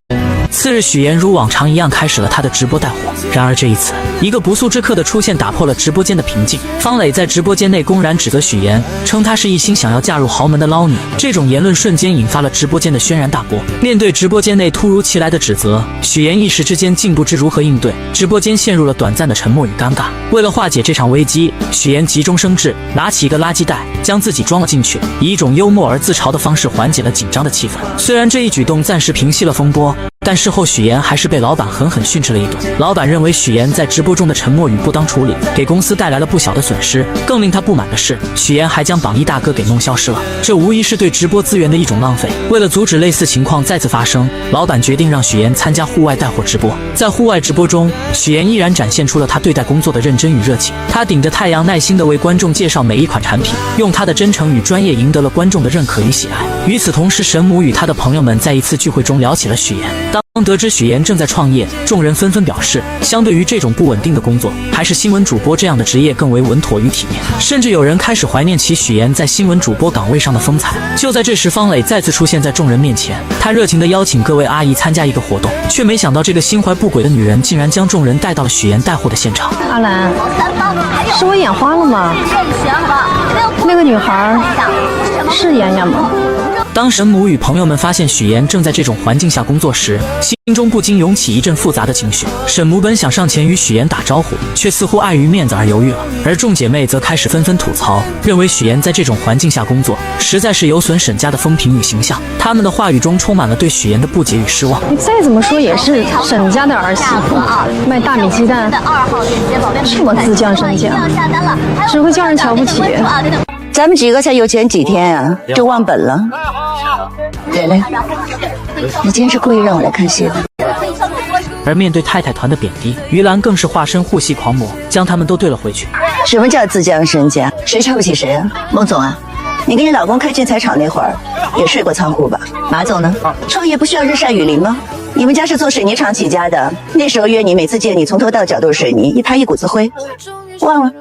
次日，许岩如往常一样开始了他的直播带货。然而这一次，一个不速之客的出现打破了直播间的平静。方磊在直播间内公然指责许岩，称她是一心想要嫁入豪门的捞女。这种言论瞬间引发了直播间的轩然大波。面对直播间内突如其来的指责，许岩一时之间竟不知如何应对，直播间陷入了短暂的沉默与尴尬。为了化解这场危机，许岩急中生智，拿起一个垃圾袋，将自己装了进去，以一种幽默而自嘲的方式缓解了紧张的气氛。虽然这一举动暂时平息了风波，但事后许岩还是被老板狠狠训斥了一顿。老板认为许岩在直播中的沉默与不当处理，给公司带来了不小的损失。更令他不满的是，许岩还将榜一大哥给弄消失了，这无疑是对直播资源的一种浪费。为了阻止类似情况再次发生，老板决定让许岩参加户外带货直播。在户外直播中，许岩依然展现出了他对待工作的认真与热情。他顶着太阳，耐心地为观众介绍每一款产品，用他的真诚与专业赢得了观众的认可与喜爱。与此同时，沈母与他的朋友们在一次聚会中聊起了许岩。当得知许岩正在创业，众人纷纷表示，相对于这种不稳定的工作，还是新闻主播这样的职业更为稳妥与体面。甚至有人开始怀念起许岩在新闻主播岗位上的风采。就在这时，方磊再次出现在众人面前，他热情地邀请各位阿姨参加一个活动，却没想到这个心怀不轨的女人竟然将众人带到了许岩带货的现场。阿兰，是我眼花了吗？那个女孩是妍妍吗？当沈母与朋友们发现许岩正在这种环境下工作时，心中不禁涌起一阵复杂的情绪。沈母本想上前与许岩打招呼，却似乎碍于面子而犹豫了。而众姐妹则开始纷纷吐槽，认为许岩在这种环境下工作，实在是有损沈家的风评与形象。他们的话语中充满了对许岩的不解与失望。你再怎么说也是沈家的儿媳妇，卖大米鸡蛋，这么自降身价，只会叫人瞧不起。咱们几个才有钱几天啊，就忘本了。蕾蕾，你今天是故意让我来看戏的？而面对太太团的贬低，于兰更是化身护系狂魔，将他们都对了回去。什么叫自降身价？谁瞧不起谁啊？孟总啊，你跟你老公开建材厂那会儿，也睡过仓库吧？马总呢？创业不需要日晒雨淋吗？你们家是做水泥厂起家的，那时候约你，每次见你从头到脚都是水泥，一拍一股子灰，忘了？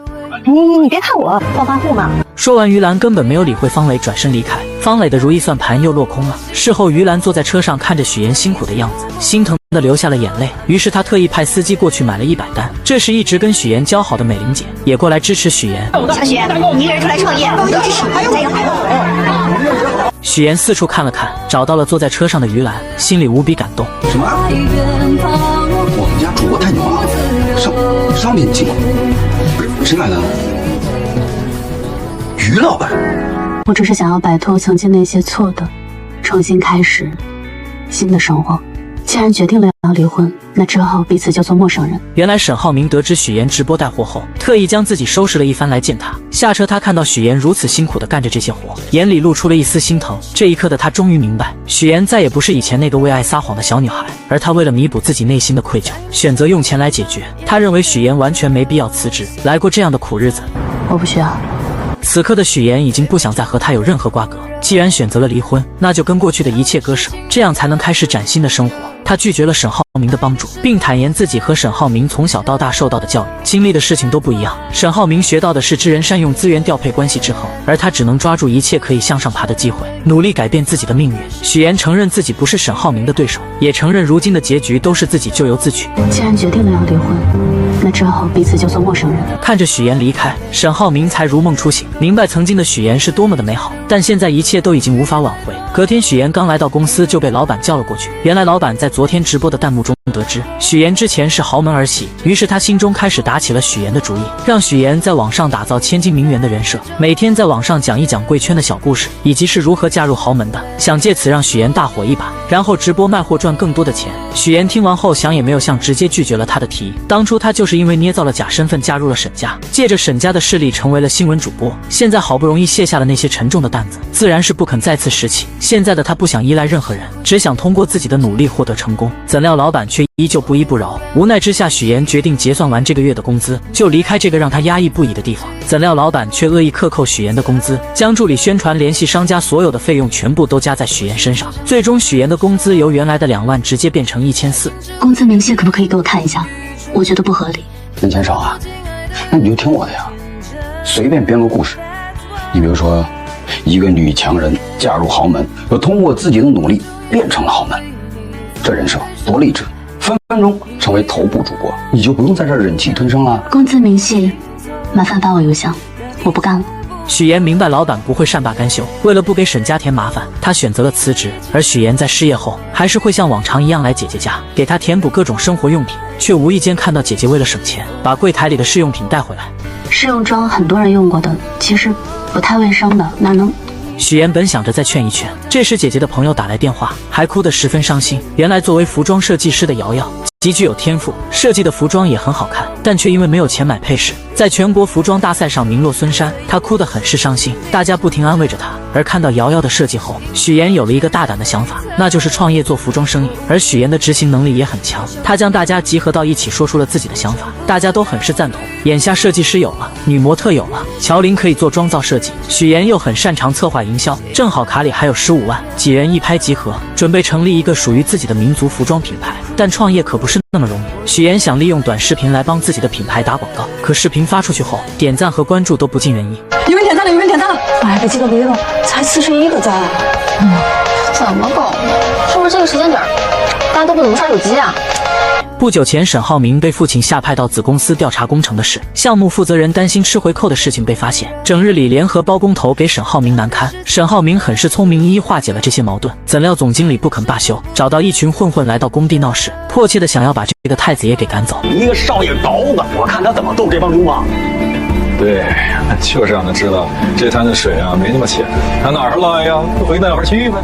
你别看我暴发户嘛。说完，于兰根本没有理会方磊，转身离开。方磊的如意算盘又落空了。事后，于兰坐在车上看着许岩辛苦的样子，心疼的流下了眼泪。于是他特意派司机过去买了100单。这时一直跟许岩交好的美玲姐也过来支持许岩。小许，你一个人出来创业，我们都支持你，加油！许岩四处看了看，找到了坐在车上的于兰，心里无比感动。什么？我们家主播太牛了，商品进口，不是谁买的？于老板。我只是想要摆脱曾经那些错的，重新开始新的生活。既然决定了要离婚，那之后彼此就做陌生人。原来沈浩明得知许岩直播带货后，特意将自己收拾了一番来见他。下车，他看到许岩如此辛苦地干着这些活，眼里露出了一丝心疼。这一刻的他终于明白，许岩再也不是以前那个为爱撒谎的小女孩，而他为了弥补自己内心的愧疚，选择用钱来解决。他认为许岩完全没必要辞职，来过这样的苦日子。我不需要。此刻的许岩已经不想再和他有任何瓜葛，既然选择了离婚，那就跟过去的一切割舍，这样才能开始崭新的生活。他拒绝了沈浩明的帮助，并坦言自己和沈浩明从小到大受到的教育、经历的事情都不一样。沈浩明学到的是知人善用、资源调配、关系制衡，而他只能抓住一切可以向上爬的机会，努力改变自己的命运。许岩承认自己不是沈浩明的对手，也承认如今的结局都是自己咎由自取。既然决定了要离婚，那之后彼此就做陌生人。看着许岩离开，沈浩明才如梦初醒，明白曾经的许岩是多么的美好，但现在一切都已经无法挽回。隔天，许岩刚来到公司就被老板叫了过去。原来老板在昨天直播的弹幕中得知许岩之前是豪门儿媳，于是他心中开始打起了许岩的主意，让许岩在网上打造千金名媛的人设，每天在网上讲一讲贵圈的小故事，以及是如何嫁入豪门的，想借此让许岩大火一把，然后直播卖货赚更多的钱。许岩听完后想也没有想，直接拒绝了他的提议。当初他就是因为捏造了假身份加入了沈家，借着沈家的势力成为了新闻主播，现在好不容易卸下了那些沉重的担子，自然是不肯再次拾起。现在的他不想依赖任何人，只想通过自己的努力获得成功。怎料老板却依旧不依不饶，无奈之下，许岩决定结算完这个月的工资就离开这个让他压抑不已的地方。怎料老板却恶意克扣许岩的工资，将助理宣传、联系商家所有的费用全部都加在许岩身上，最终许岩的工资由原来的2万直接变成1400。工资明细可不可以给我看一下？我觉得不合理。人钱少啊，那你就听我的呀，随便编个故事。你比如说，一个女强人嫁入豪门，又通过自己的努力变成了豪门，这人设多励志，分分钟成为头部主播，你就不用在这儿忍气吞声了。工资明细，麻烦发我邮箱，我不干了。许岩明白老板不会善罢甘休，为了不给沈家添麻烦，他选择了辞职。而许岩在失业后，还是会像往常一样来姐姐家，给他填补各种生活用品，却无意间看到姐姐为了省钱，把柜台里的试用品带回来。试用装很多人用过的，其实不太卫生的，哪能？许岩本想着再劝一劝，这时姐姐的朋友打来电话，还哭得十分伤心。原来作为服装设计师的瑶瑶极具有天赋，设计的服装也很好看，但却因为没有钱买配饰，在全国服装大赛上名落孙山。她哭得很是伤心，大家不停安慰着她。而看到瑶瑶的设计后，许岩有了一个大胆的想法，那就是创业做服装生意。而许岩的执行能力也很强，他将大家集合到一起，说出了自己的想法，大家都很是赞同。眼下设计师有了，女模特有了，乔琳可以做妆造设计，许岩又很擅长策划营销，正好卡里还有15万，几人一拍即合，准备成立一个属于自己的民族服装品牌。但创业可不是那么容易，许岩想利用短视频来帮自己的品牌打广告，可视频发出去后，点赞和关注都不尽人意。有人点赞了，有人点赞了，哎，被几个逼了，才41个赞。怎么搞的？是不是这个时间点大家都不怎么刷手机啊？不久前，沈浩明被父亲下派到子公司调查工程的事，项目负责人担心吃回扣的事情被发现，整日里联合包工头给沈浩明难堪。沈浩明很是聪明，一一化解了这些矛盾。怎料总经理不肯罢休，找到一群混混来到工地闹事，迫切的想要把这个太子爷给赶走。一个少爷刀子，我看他怎么斗这帮流氓。对，就是让他知道这滩的水啊没那么浅，他哪儿来呀？回哪儿去吧。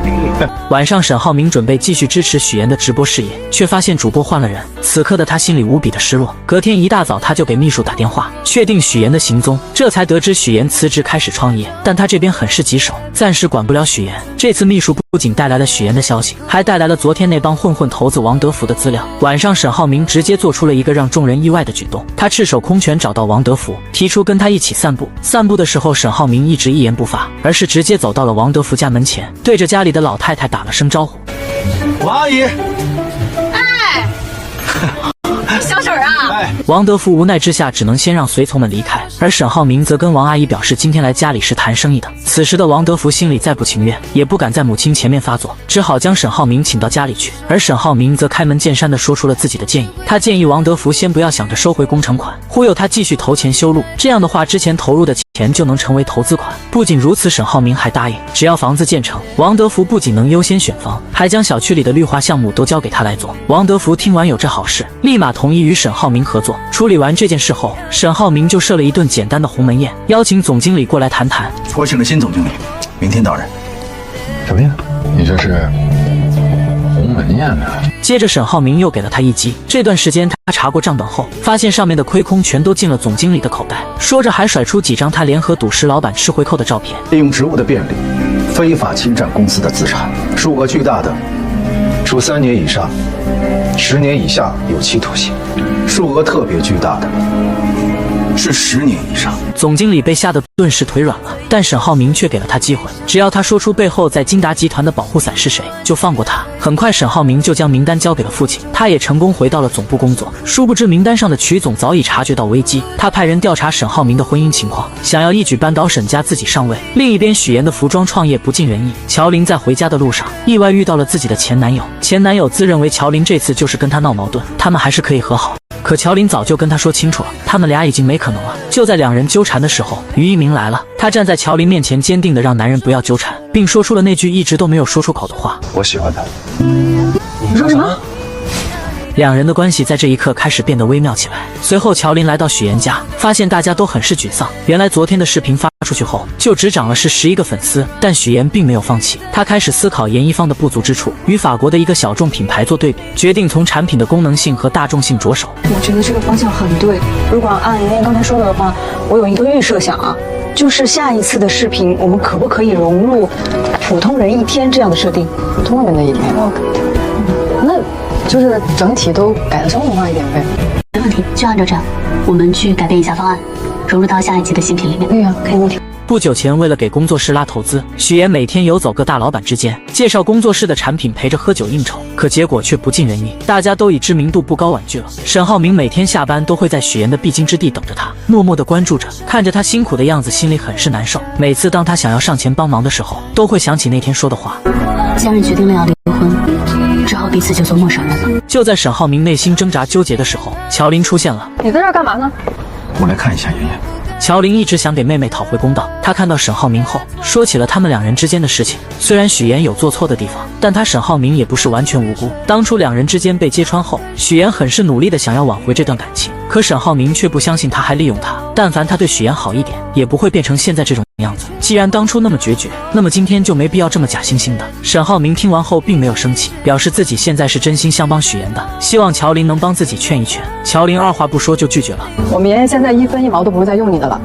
晚上，沈浩明准备继续支持许岩的直播事业，却发现主播换了人。此刻的他心里无比的失落。隔天一大早，他就给秘书打电话，确定许岩的行踪，这才得知许岩辞职开始创业。但他这边很是棘手，暂时管不了许岩。这次秘书不不仅带来了许岩的消息，还带来了昨天那帮混混头子王德福的资料。晚上，沈浩明直接做出了一个让众人意外的举动，他赤手空拳找到王德福，提出跟他一起散步。散步的时候，沈浩明一直一言不发，而是直接走到了王德福家门前，对着家里的老太太打了声招呼：“王阿姨。”哎，小水啊！哎，王德福无奈之下只能先让随从们离开，而沈浩明则跟王阿姨表示今天来家里是谈生意的。此时的王德福心里再不情愿，也不敢在母亲前面发作，只好将沈浩明请到家里去。而沈浩明则开门见山地说出了自己的建议，他建议王德福先不要想着收回工程款，忽悠他继续投钱修路，这样的话之前投入的钱就能成为投资款。不仅如此，沈浩明还答应，只要房子建成，王德福不仅能优先选房，还将小区里的绿化项目都交给他来做。王德福听完有这好事，立马同意与沈浩明合作。处理完这件事后，沈浩明就设了一顿简单的鸿门宴，邀请总经理过来谈谈。我请了新总经理，明天到任。什么呀？你这是鸿门宴啊？接着沈浩明又给了他一击。这段时间他查过账本后，发现上面的亏空全都进了总经理的口袋，说着还甩出几张他联合赌石老板吃回扣的照片。利用职务的便利，非法侵占公司的资产，数额巨大的，处3年以上10年以下有期徒刑；数额特别巨大的，是10年以上。总经理被吓得顿时腿软了，但沈浩明却给了他机会，只要他说出背后在金达集团的保护伞是谁，就放过他。很快，沈浩明就将名单交给了父亲，他也成功回到了总部工作。殊不知，名单上的曲总早已察觉到危机，他派人调查沈浩明的婚姻情况，想要一举扳倒沈家自己上位。另一边，许岩的服装创业不尽人意，乔林在回家的路上意外遇到了自己的前男友，前男友自认为乔林这次就是跟他闹矛盾，他们还是可以和好。可乔林早就跟他说清楚了，他们俩已经没可能了。就在两人纠缠的时候，于一鸣来了，他站在乔林面前，坚定地让男人不要纠缠，并说出了那句一直都没有说出口的话：我喜欢他。你说什么？两人的关系在这一刻开始变得微妙起来。随后，乔林来到许岩家，发现大家都很是沮丧。原来昨天的视频发出去后，就只涨了11个粉丝，但许岩并没有放弃，他开始思考研一方的不足之处，与法国的一个小众品牌做对比，决定从产品的功能性和大众性着手。我觉得这个方向很对。如果按妍妍刚才说的话，我有一个预设想啊，就是下一次的视频，我们可不可以融入普通人一天这样的设定？普通人的一天，那就是整体都改得生活化一点呗。没问题，就按照这样，我们去改变一下方案，融入到下一期的新品里面。对呀，可以问题。不久前，为了给工作室拉投资，许岩每天游走各大老板之间，介绍工作室的产品，陪着喝酒应酬，可结果却不尽人意，大家都以知名度不高婉拒了。沈浩明每天下班都会在许岩的必经之地等着他，默默地关注着，看着他辛苦的样子，心里很是难受。每次当他想要上前帮忙的时候，都会想起那天说的话：既然决定了要离婚，之后彼此就做陌生人了。就在沈浩明内心挣扎纠结的时候，乔林出现了。你在这儿干嘛呢？我来看一下妍妍。乔林一直想给妹妹讨回公道，他看到沈浩明后，说起了他们两人之间的事情。虽然许岩有做错的地方，但他沈浩明也不是完全无辜。当初两人之间被揭穿后，许岩很是努力的想要挽回这段感情，可沈浩明却不相信他还利用他。但凡他对许岩好一点，也不会变成现在这种样子。既然当初那么决绝，那么今天就没必要这么假惺惺的。沈浩明听完后并没有生气，表示自己现在是真心想帮许岩的，希望乔林能帮自己劝一劝。乔林二话不说就拒绝了。我们妍妍现在1分1毛都不会再用你的了，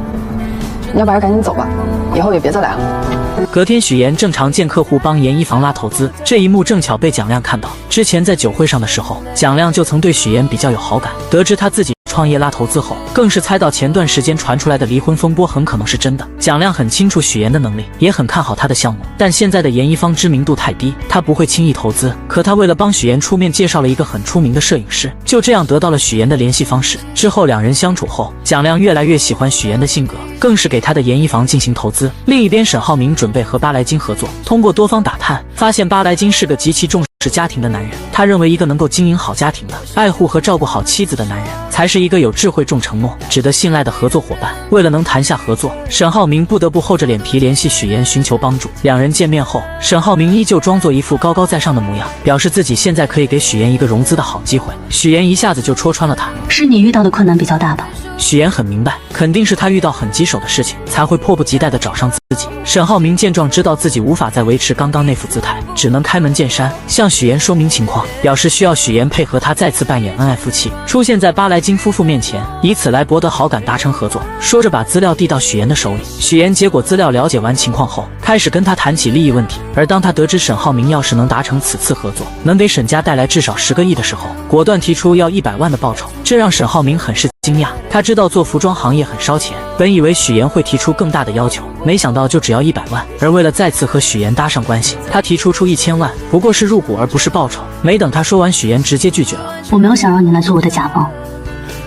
要不然赶紧走吧，以后也别再来了。隔天，许岩正常见客户帮严一房拉投资，这一幕正巧被蒋亮看到。之前在酒会上的时候，蒋亮就曾对许岩比较有好感，得知他自己创业拉投资后，更是猜到前段时间传出来的离婚风波很可能是真的。蒋亮很清楚许岩的能力，也很看好他的项目，但现在的严一方知名度太低，他不会轻易投资。可他为了帮许岩出面，介绍了一个很出名的摄影师，就这样得到了许岩的联系方式。之后两人相处后，蒋亮越来越喜欢许岩的性格，更是给他的严一房进行投资。另一边，沈浩明准备和巴莱金合作，通过多方打探，发现巴莱金是个极其重视家庭的男人。他认为一个能够经营好家庭的、爱护和照顾好妻子的男人，才是一个有智慧、重承诺、值得信赖的合作伙伴。为了能谈下合作，沈浩明不得不厚着脸皮联系许岩寻求帮助。两人见面后，沈浩明依旧装作一副高高在上的模样，表示自己现在可以给许岩一个融资的好机会。许岩一下子就戳穿了他：是你遇到的困难比较大吧？许岩很明白，肯定是他遇到很棘手的事情，才会迫不及待地找上自己。沈浩明见状，知道自己无法再维持刚刚那副姿态，只能开门见山向许岩说明情况。况，表示需要许岩配合他再次扮演恩爱夫妻，出现在巴莱金夫妇面前，以此来博得好感，达成合作。说着把资料递到许岩的手里，许岩接过资料，了解完情况后，开始跟他谈起利益问题。而当他得知沈浩明要是能达成此次合作，能给沈家带来至少10个亿的时候，果断提出要100万的报酬，这让沈浩明很是惊讶。他知道做服装行业很烧钱，本以为许岩会提出更大的要求，没想到就只要100万。而为了再次和许岩搭上关系，他提出1000万，不过是入股而不是报酬。没等他说完，许岩直接拒绝了。我没有想让你来做我的甲方，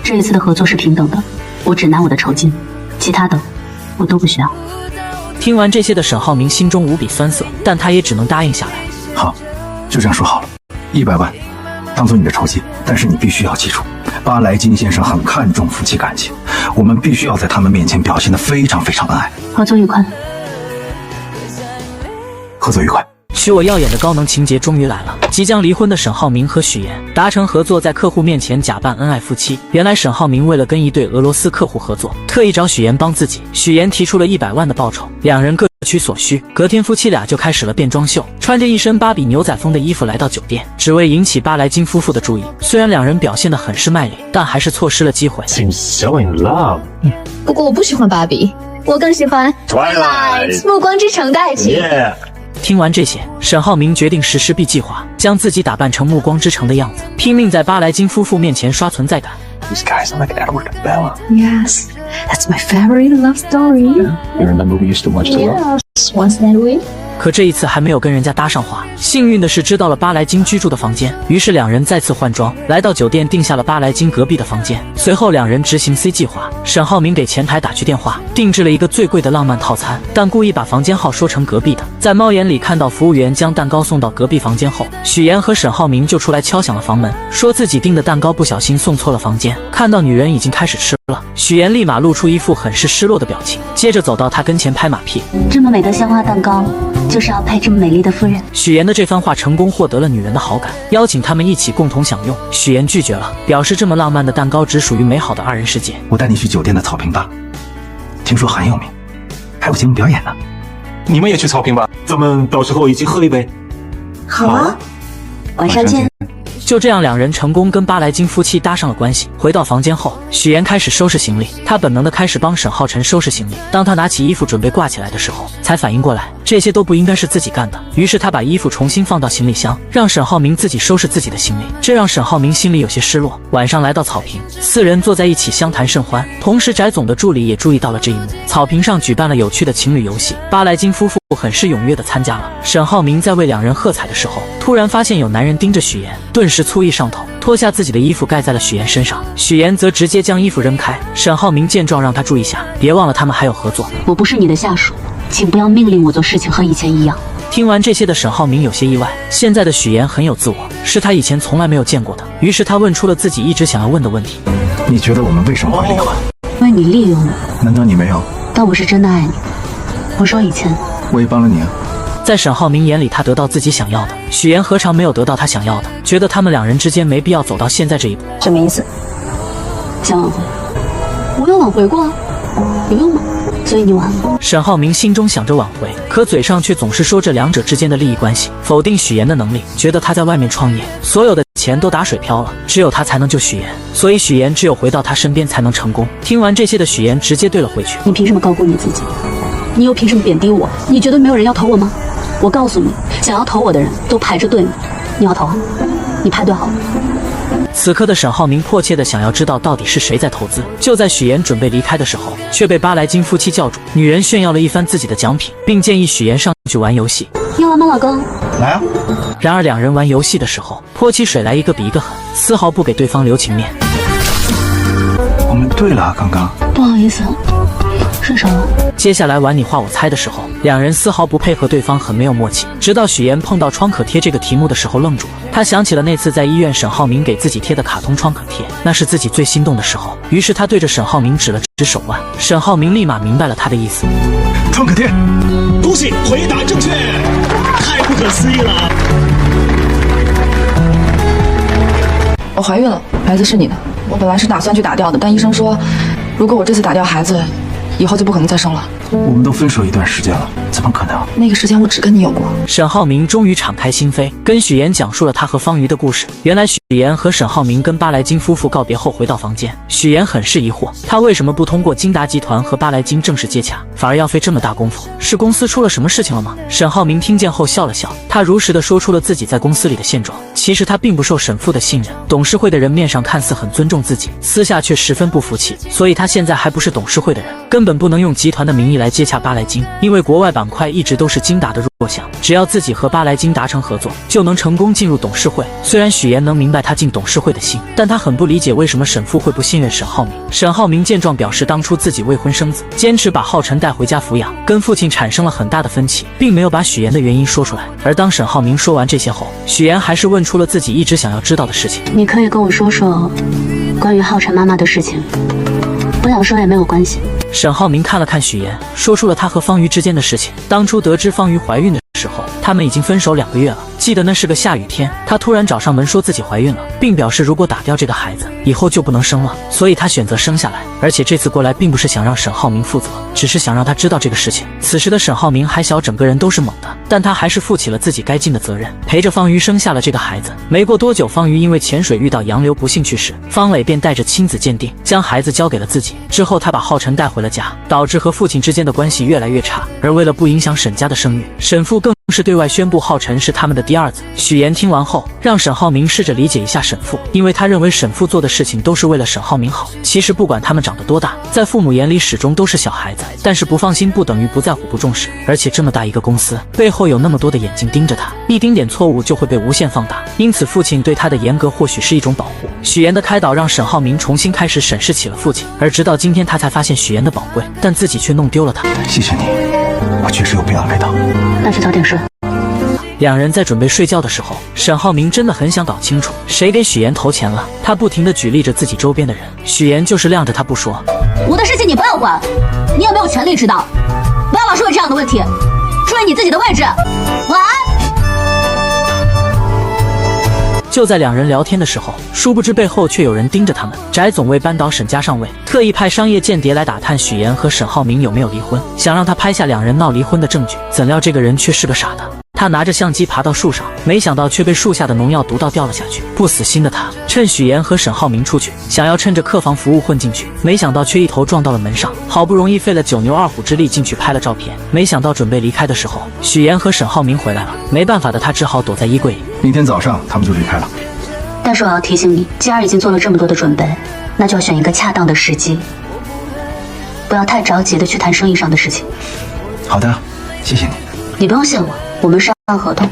这一次的合作是平等的，我只拿我的酬金，其他的我都不需要。听完这些的沈浩明心中无比酸涩，但他也只能答应下来。好，就这样说好了，100万当做你的酬金，但是你必须要记住，巴莱金先生很看重夫妻感情，我们必须要在他们面前表现得非常非常恩爱。合作愉快。合作愉快。许我耀眼的高能情节终于来了！即将离婚的沈浩明和许岩达成合作，在客户面前假扮恩爱夫妻。原来沈浩明为了跟一对俄罗斯客户合作，特意找许岩帮自己。许岩提出了100万的报酬，两人各取所需。隔天夫妻俩就开始了变装秀，穿着一身芭比牛仔风的衣服来到酒店，只为引起巴莱金夫妇的注意。虽然两人表现得很是卖力，但还是错失了机会。Seems so in love。不过我不喜欢芭比，我更喜欢 Twilight 暮光之城的爱情。听完这些，沈浩明决定实施 B 计划，将自己打扮成暮光之城的样子，拼命在巴莱金夫妇面前刷存在感。These guys are like Edward and Bella. Yes, that's my favorite love story. Yeah, you remember we used to watch together? Yes, once that way. 可这一次还没有跟人家搭上话，幸运的是知道了巴莱金居住的房间，于是两人再次换装，来到酒店订下了巴莱金隔壁的房间。随后两人执行 C 计划，沈浩明给前台打去电话，定制了一个最贵的浪漫套餐，但故意把房间号说成隔壁的。在猫眼里看到服务员将蛋糕送到隔壁房间后，许岩和沈浩明就出来敲响了房门，说自己订的蛋糕不小心送错了房间。看到女人已经开始吃了，许岩立马露出一副很是失落的表情，接着走到他跟前拍马屁。这么美的鲜花蛋糕，就是要配这么美丽的夫人。许岩的这番话成功获得了女人的好感，邀请他们一起共同享用。许岩拒绝了，表示这么浪漫的蛋糕只属于美好的2人世界。我带你去酒店的草坪吧，听说很有名，还有节目表演呢。你们也去草坪吧，咱们到时候一起喝一杯。好啊，晚上见。就这样，两人成功跟巴莱金夫妻搭上了关系。回到房间后，许岩开始收拾行李，他本能的开始帮沈浩辰收拾行李。当他拿起衣服准备挂起来的时候，才反应过来这些都不应该是自己干的。于是他把衣服重新放到行李箱，让沈浩明自己收拾自己的行李，这让沈浩明心里有些失落。晚上来到草坪，4人坐在一起相谈甚欢。同时翟总的助理也注意到了这一幕。草坪上举办了有趣的情侣游戏，巴莱金夫妇很是踊跃的参加了。沈浩明在为两人喝彩的时候，突然发现有男人盯着许岩，顿时醋意上头，脱下自己的衣服盖在了许岩身上。许岩则直接将衣服扔开。沈浩明见状让他注意下，别忘了他们还有合作。我不是你的下属，请不要命令我做事情和以前一样。听完这些的沈浩明有些意外，现在的许岩很有自我，是他以前从来没有见过的。于是他问出了自己一直想要问的问题：你觉得我们为什么会离婚？因为你利用我。难道你没有？但我是真的爱你。我说以前我也帮了你啊。在沈浩明眼里，他得到自己想要的，许岩何尝没有得到他想要的？觉得他们两人之间没必要走到现在这一步。什么意思？想挽回？我有挽回过啊，有用吗？所以你挽了。沈浩明心中想着挽回，可嘴上却总是说这两者之间的利益关系，否定许岩的能力，觉得他在外面创业，所有的钱都打水漂了，只有他才能救许岩，所以许岩只有回到他身边才能成功。听完这些的许岩直接对了回去：你凭什么高估你自己？你又凭什么贬低我？你觉得没有人要投我吗？我告诉你，想要投我的人都排着队呢。你要投啊？你排队好了。此刻的沈浩明迫切的想要知道到底是谁在投资。就在许岩准备离开的时候，却被巴莱金夫妻叫住。女人炫耀了一番自己的奖品，并建议许岩上去玩游戏。要玩吗，老公？来啊！然而两人玩游戏的时候，泼起水来一个比一个狠，丝毫不给对方留情面。我们对了，刚刚。不好意思，顺手了。接下来玩你画我猜的时候，两人丝毫不配合对方，很没有默契。直到许岩碰到创可贴这个题目的时候愣住了，他想起了那次在医院沈浩明给自己贴的卡通创可贴，那是自己最心动的时候。于是他对着沈浩明指了指手腕，沈浩明立马明白了他的意思。创可贴，恭喜回答正确，太不可思议了。我怀孕了，孩子是你的。我本来是打算去打掉的，但医生说，如果我这次打掉孩子，以后就不可能再生了。我们都分手一段时间了，怎么可能？那个时间我只跟你有过。沈浩明终于敞开心扉，跟许妍讲述了他和方瑜的故事。原来许妍和沈浩明跟巴莱金夫妇告别后回到房间，许妍很是疑惑，他为什么不通过金达集团和巴莱金正式接洽，反而要费这么大功夫？是公司出了什么事情了吗？沈浩明听见后笑了笑，他如实的说出了自己在公司里的现状。其实他并不受沈父的信任，董事会的人面上看似很尊重自己，私下却十分不服气，所以他现在还不是董事会的人，根本不能用集团的名义来接洽巴莱金，因为国外板块一直都是金达的弱项，只要自己和巴莱金达成合作，就能成功进入董事会。虽然许妍能明白他进董事会的心，但他很不理解为什么沈父会不信任沈浩明。沈浩明见状表示，当初自己未婚生子，坚持把浩辰带回家抚养，跟父亲产生了很大的分歧，并没有把许妍的原因说出来。而当沈浩明说完这些后，许妍还是问出了自己一直想要知道的事情。你可以跟我说说关于浩辰妈妈的事情，不想说也没有关系。沈浩明看了看许妍，说出了他和方瑜之间的事情。当初得知方瑜怀孕的时候，他们已经分手2个月了。记得那是个下雨天，他突然找上门说自己怀孕了，并表示如果打掉这个孩子，以后就不能生了，所以他选择生下来。而且这次过来并不是想让沈浩明负责，只是想让他知道这个事情。此时的沈浩明还小，整个人都是懵的，但他还是负起了自己该尽的责任，陪着方瑜生下了这个孩子。没过多久，方瑜因为潜水遇到洋流不幸去世，方磊便带着亲子鉴定将孩子交给了自己。之后他把浩辰带回了家，导致和父亲之间的关系越来越差。而为了不影响沈家的声誉，沈父更是对外宣布浩辰是他们的第二子。许妍听完后，让沈浩明试着理解一下沈父，因为他认为沈父做的事情都是为了沈浩明好。其实不管他们长得多大，在父母眼里始终都是小孩子，但是不放心不等于不在乎不重视。而且这么大一个公司，背后有那么多的眼睛盯着他，一丁点错误就会被无限放大，因此父亲对他的严格或许是一种保护。许妍的开导让沈浩明重新开始审视起了父亲，而直到今天他才发现许妍的宝贵，但自己却弄丢了他。谢谢你，我确实有必要来到。那就早点睡。两人在准备睡觉的时候，沈浩明真的很想搞清楚谁给许妍投钱了。他不停地举例着自己周边的人，许妍就是晾着他不说。我的事情你不要管，你有没有权利知道？不要老是问这样的问题，注意你自己的位置。晚安。就在两人聊天的时候，殊不知背后却有人盯着他们。翟总为扳倒沈家上位，特意派商业间谍来打探许妍和沈浩明有没有离婚，想让他拍下两人闹离婚的证据。怎料这个人却是个傻的，他拿着相机爬到树上，没想到却被树下的农药毒到掉了下去。不死心的他趁许妍和沈浩明出去，想要趁着客房服务混进去，没想到却一头撞到了门上。好不容易费了9牛2虎之力进去拍了照片，没想到准备离开的时候，许妍和沈浩明回来了。没办法的他只好躲在衣柜里。明天早上他们就离开了。但是我要提醒你，既然已经做了这么多的准备，那就要选一个恰当的时机，不要太着急的去谈生意上的事情。好的，谢谢你。你不用谢我，我们是按合同。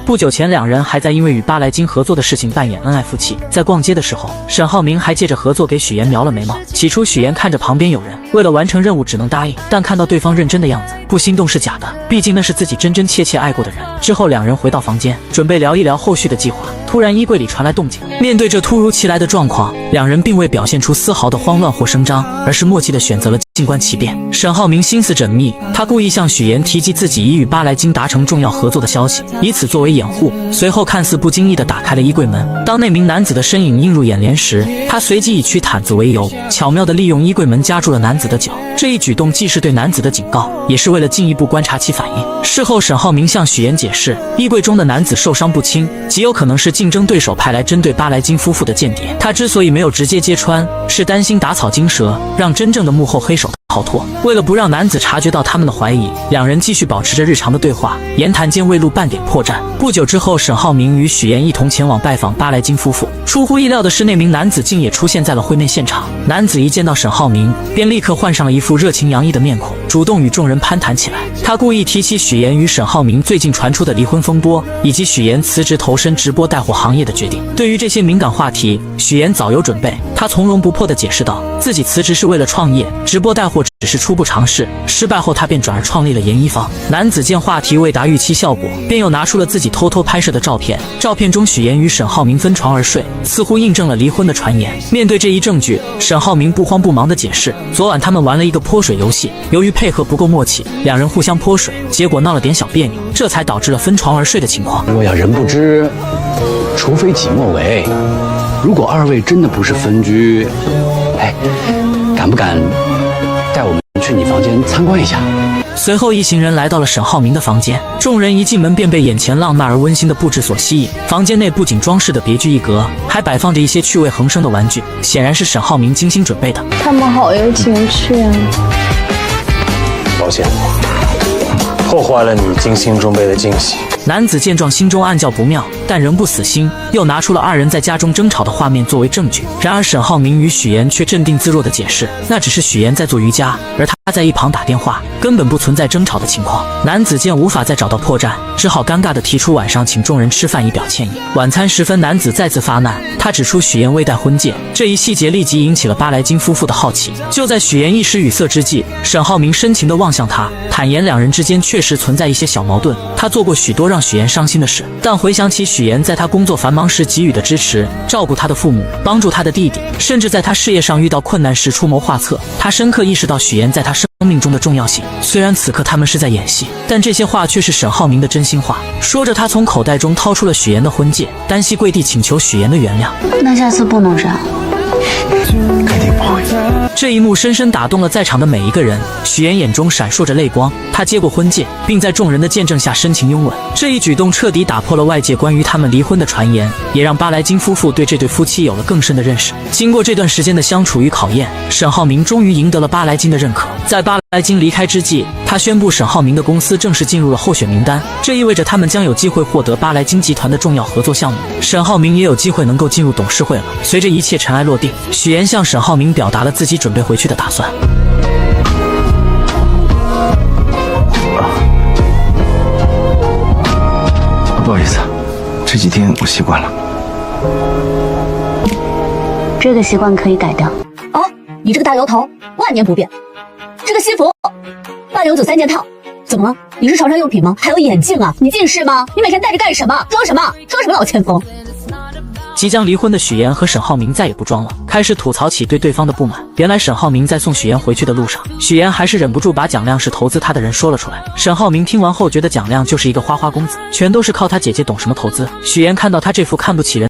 不久前，两人还在因为与巴莱金合作的事情扮演恩爱夫妻。在逛街的时候，沈浩明还借着合作给许妍描了眉毛。起初，许妍看着旁边有人，为了完成任务只能答应，但看到对方认真的样子，不心动是假的，毕竟那是自己真真切切爱过的人。之后，两人回到房间，准备聊一聊后续的计划。突然，衣柜里传来动静。面对这突如其来的状况，两人并未表现出丝毫的慌乱或声张，而是默契地选择了静观其变。沈浩明心思缜密，他故意向许妍提及自己已与巴莱金达成重要合作的消息，以此作为掩护。随后看似不经意地打开了衣柜门，当那名男子的身影映入眼帘时，他随即以取毯子为由，巧妙地利用衣柜门夹住了男子的脚。这一举动既是对男子的警告，也是为了进一步观察其反应。事后，沈浩明向许妍解释，衣柜中的男子受伤不轻，极有可能是竞争对手派来针对巴莱金夫妇的间谍。他之所以没有直接揭穿，是担心打草惊蛇，让真正的幕后黑手逃脱。为了不让男子察觉到他们的怀疑，两人继续保持着日常的对话，言谈间未露半点破绽。不久之后，沈浩明与许妍一同前往拜访巴莱金夫妇。出乎意料的是，那名男子竟也出现在了会面现场。男子一见到沈浩明，便立刻换上了一副热情洋溢的面孔，主动与众人攀谈起来。他故意提起许妍与沈浩明最近传出的离婚风波，以及许妍辞职投身直播带货行业的决定。对于这些敏感话题，许妍早有准备，她从容不迫地解释道，自己辞职是为了创业，直播带货只是初步尝试，失败后他便转而创立了研一坊。男子见话题未达预期效果，便又拿出了自己偷偷拍摄的照片。照片中许妍与沈浩明分床而睡，似乎印证了离婚的传言。面对这一证据，沈浩明不慌不忙地解释，昨晚他们玩了一个泼水游戏，由于配合不够默契，两人互相泼水，结果闹了点小别扭，这才导致了分床而睡的情况。若要人不知，除非己莫为。如果二位真的不是分居，哎，敢不敢带我们去你房间参观一下？随后，一行人来到了沈浩明的房间。众人一进门便被眼前浪漫而温馨的布置所吸引。房间内不仅装饰的别具一格，还摆放着一些趣味横生的玩具，显然是沈浩明精心准备的。他们好有情趣啊！抱歉，破坏了你精心准备的惊喜。男子见状，心中暗叫不妙，但仍不死心，又拿出了二人在家中争吵的画面作为证据。然而沈浩明与许岩却镇定自若地解释，那只是许岩在做瑜伽，而他在一旁打电话，根本不存在争吵的情况。男子见无法再找到破绽，只好尴尬地提出晚上请众人吃饭以表歉意。晚餐时分，男子再次发难，他指出许岩未戴婚戒，这一细节立即引起了巴莱金夫妇的好奇。就在许岩一时语塞之际，沈浩明深情地望向他，坦言两人之间确实存在一些小矛盾，他做过许多让许岩伤心的事，但回想起许岩在他工作繁忙时给予的支持，照顾他的父母，帮助他的弟弟，甚至在他事业上遇到困难时出谋划策，他深刻意识到许岩在他生命中的重要性。虽然此刻他们是在演戏，但这些话却是沈浩明的真心话。说着，他从口袋中掏出了许岩的婚戒，单膝跪地请求许岩的原谅。那下次不能这样。肯定不会。这一幕深深打动了在场的每一个人。许岩眼中闪烁着泪光，他接过婚戒，并在众人的见证下深情拥吻。这一举动彻底打破了外界关于他们离婚的传言，也让巴莱金夫妇对这对夫妻有了更深的认识。经过这段时间的相处与考验，沈浩明终于赢得了巴莱金的认可。在巴莱金离开之际，他宣布沈浩明的公司正式进入了候选名单，这意味着他们将有机会获得巴莱金集团的重要合作项目。沈浩明也有机会能够进入董事会了。随着一切尘埃落定，许岩向沈浩明表达了自己准备回去的打算。不好意思，这几天我习惯了。这个习惯可以改掉。哦，你这个大摇头，万年不变。这个西服，8牛酒3件套，怎么了？你是潮汕用品吗？还有眼镜啊，你近视吗？你每天戴着干什么？装什么？装什么老千锋？即将离婚的许岩和沈浩明再也不装了，开始吐槽起对对方的不满。原来沈浩明在送许岩回去的路上，许岩还是忍不住把蒋亮是投资他的人说了出来。沈浩明听完后觉得蒋亮就是一个花花公子，全都是靠他姐姐懂什么投资。许岩看到他这副看不起人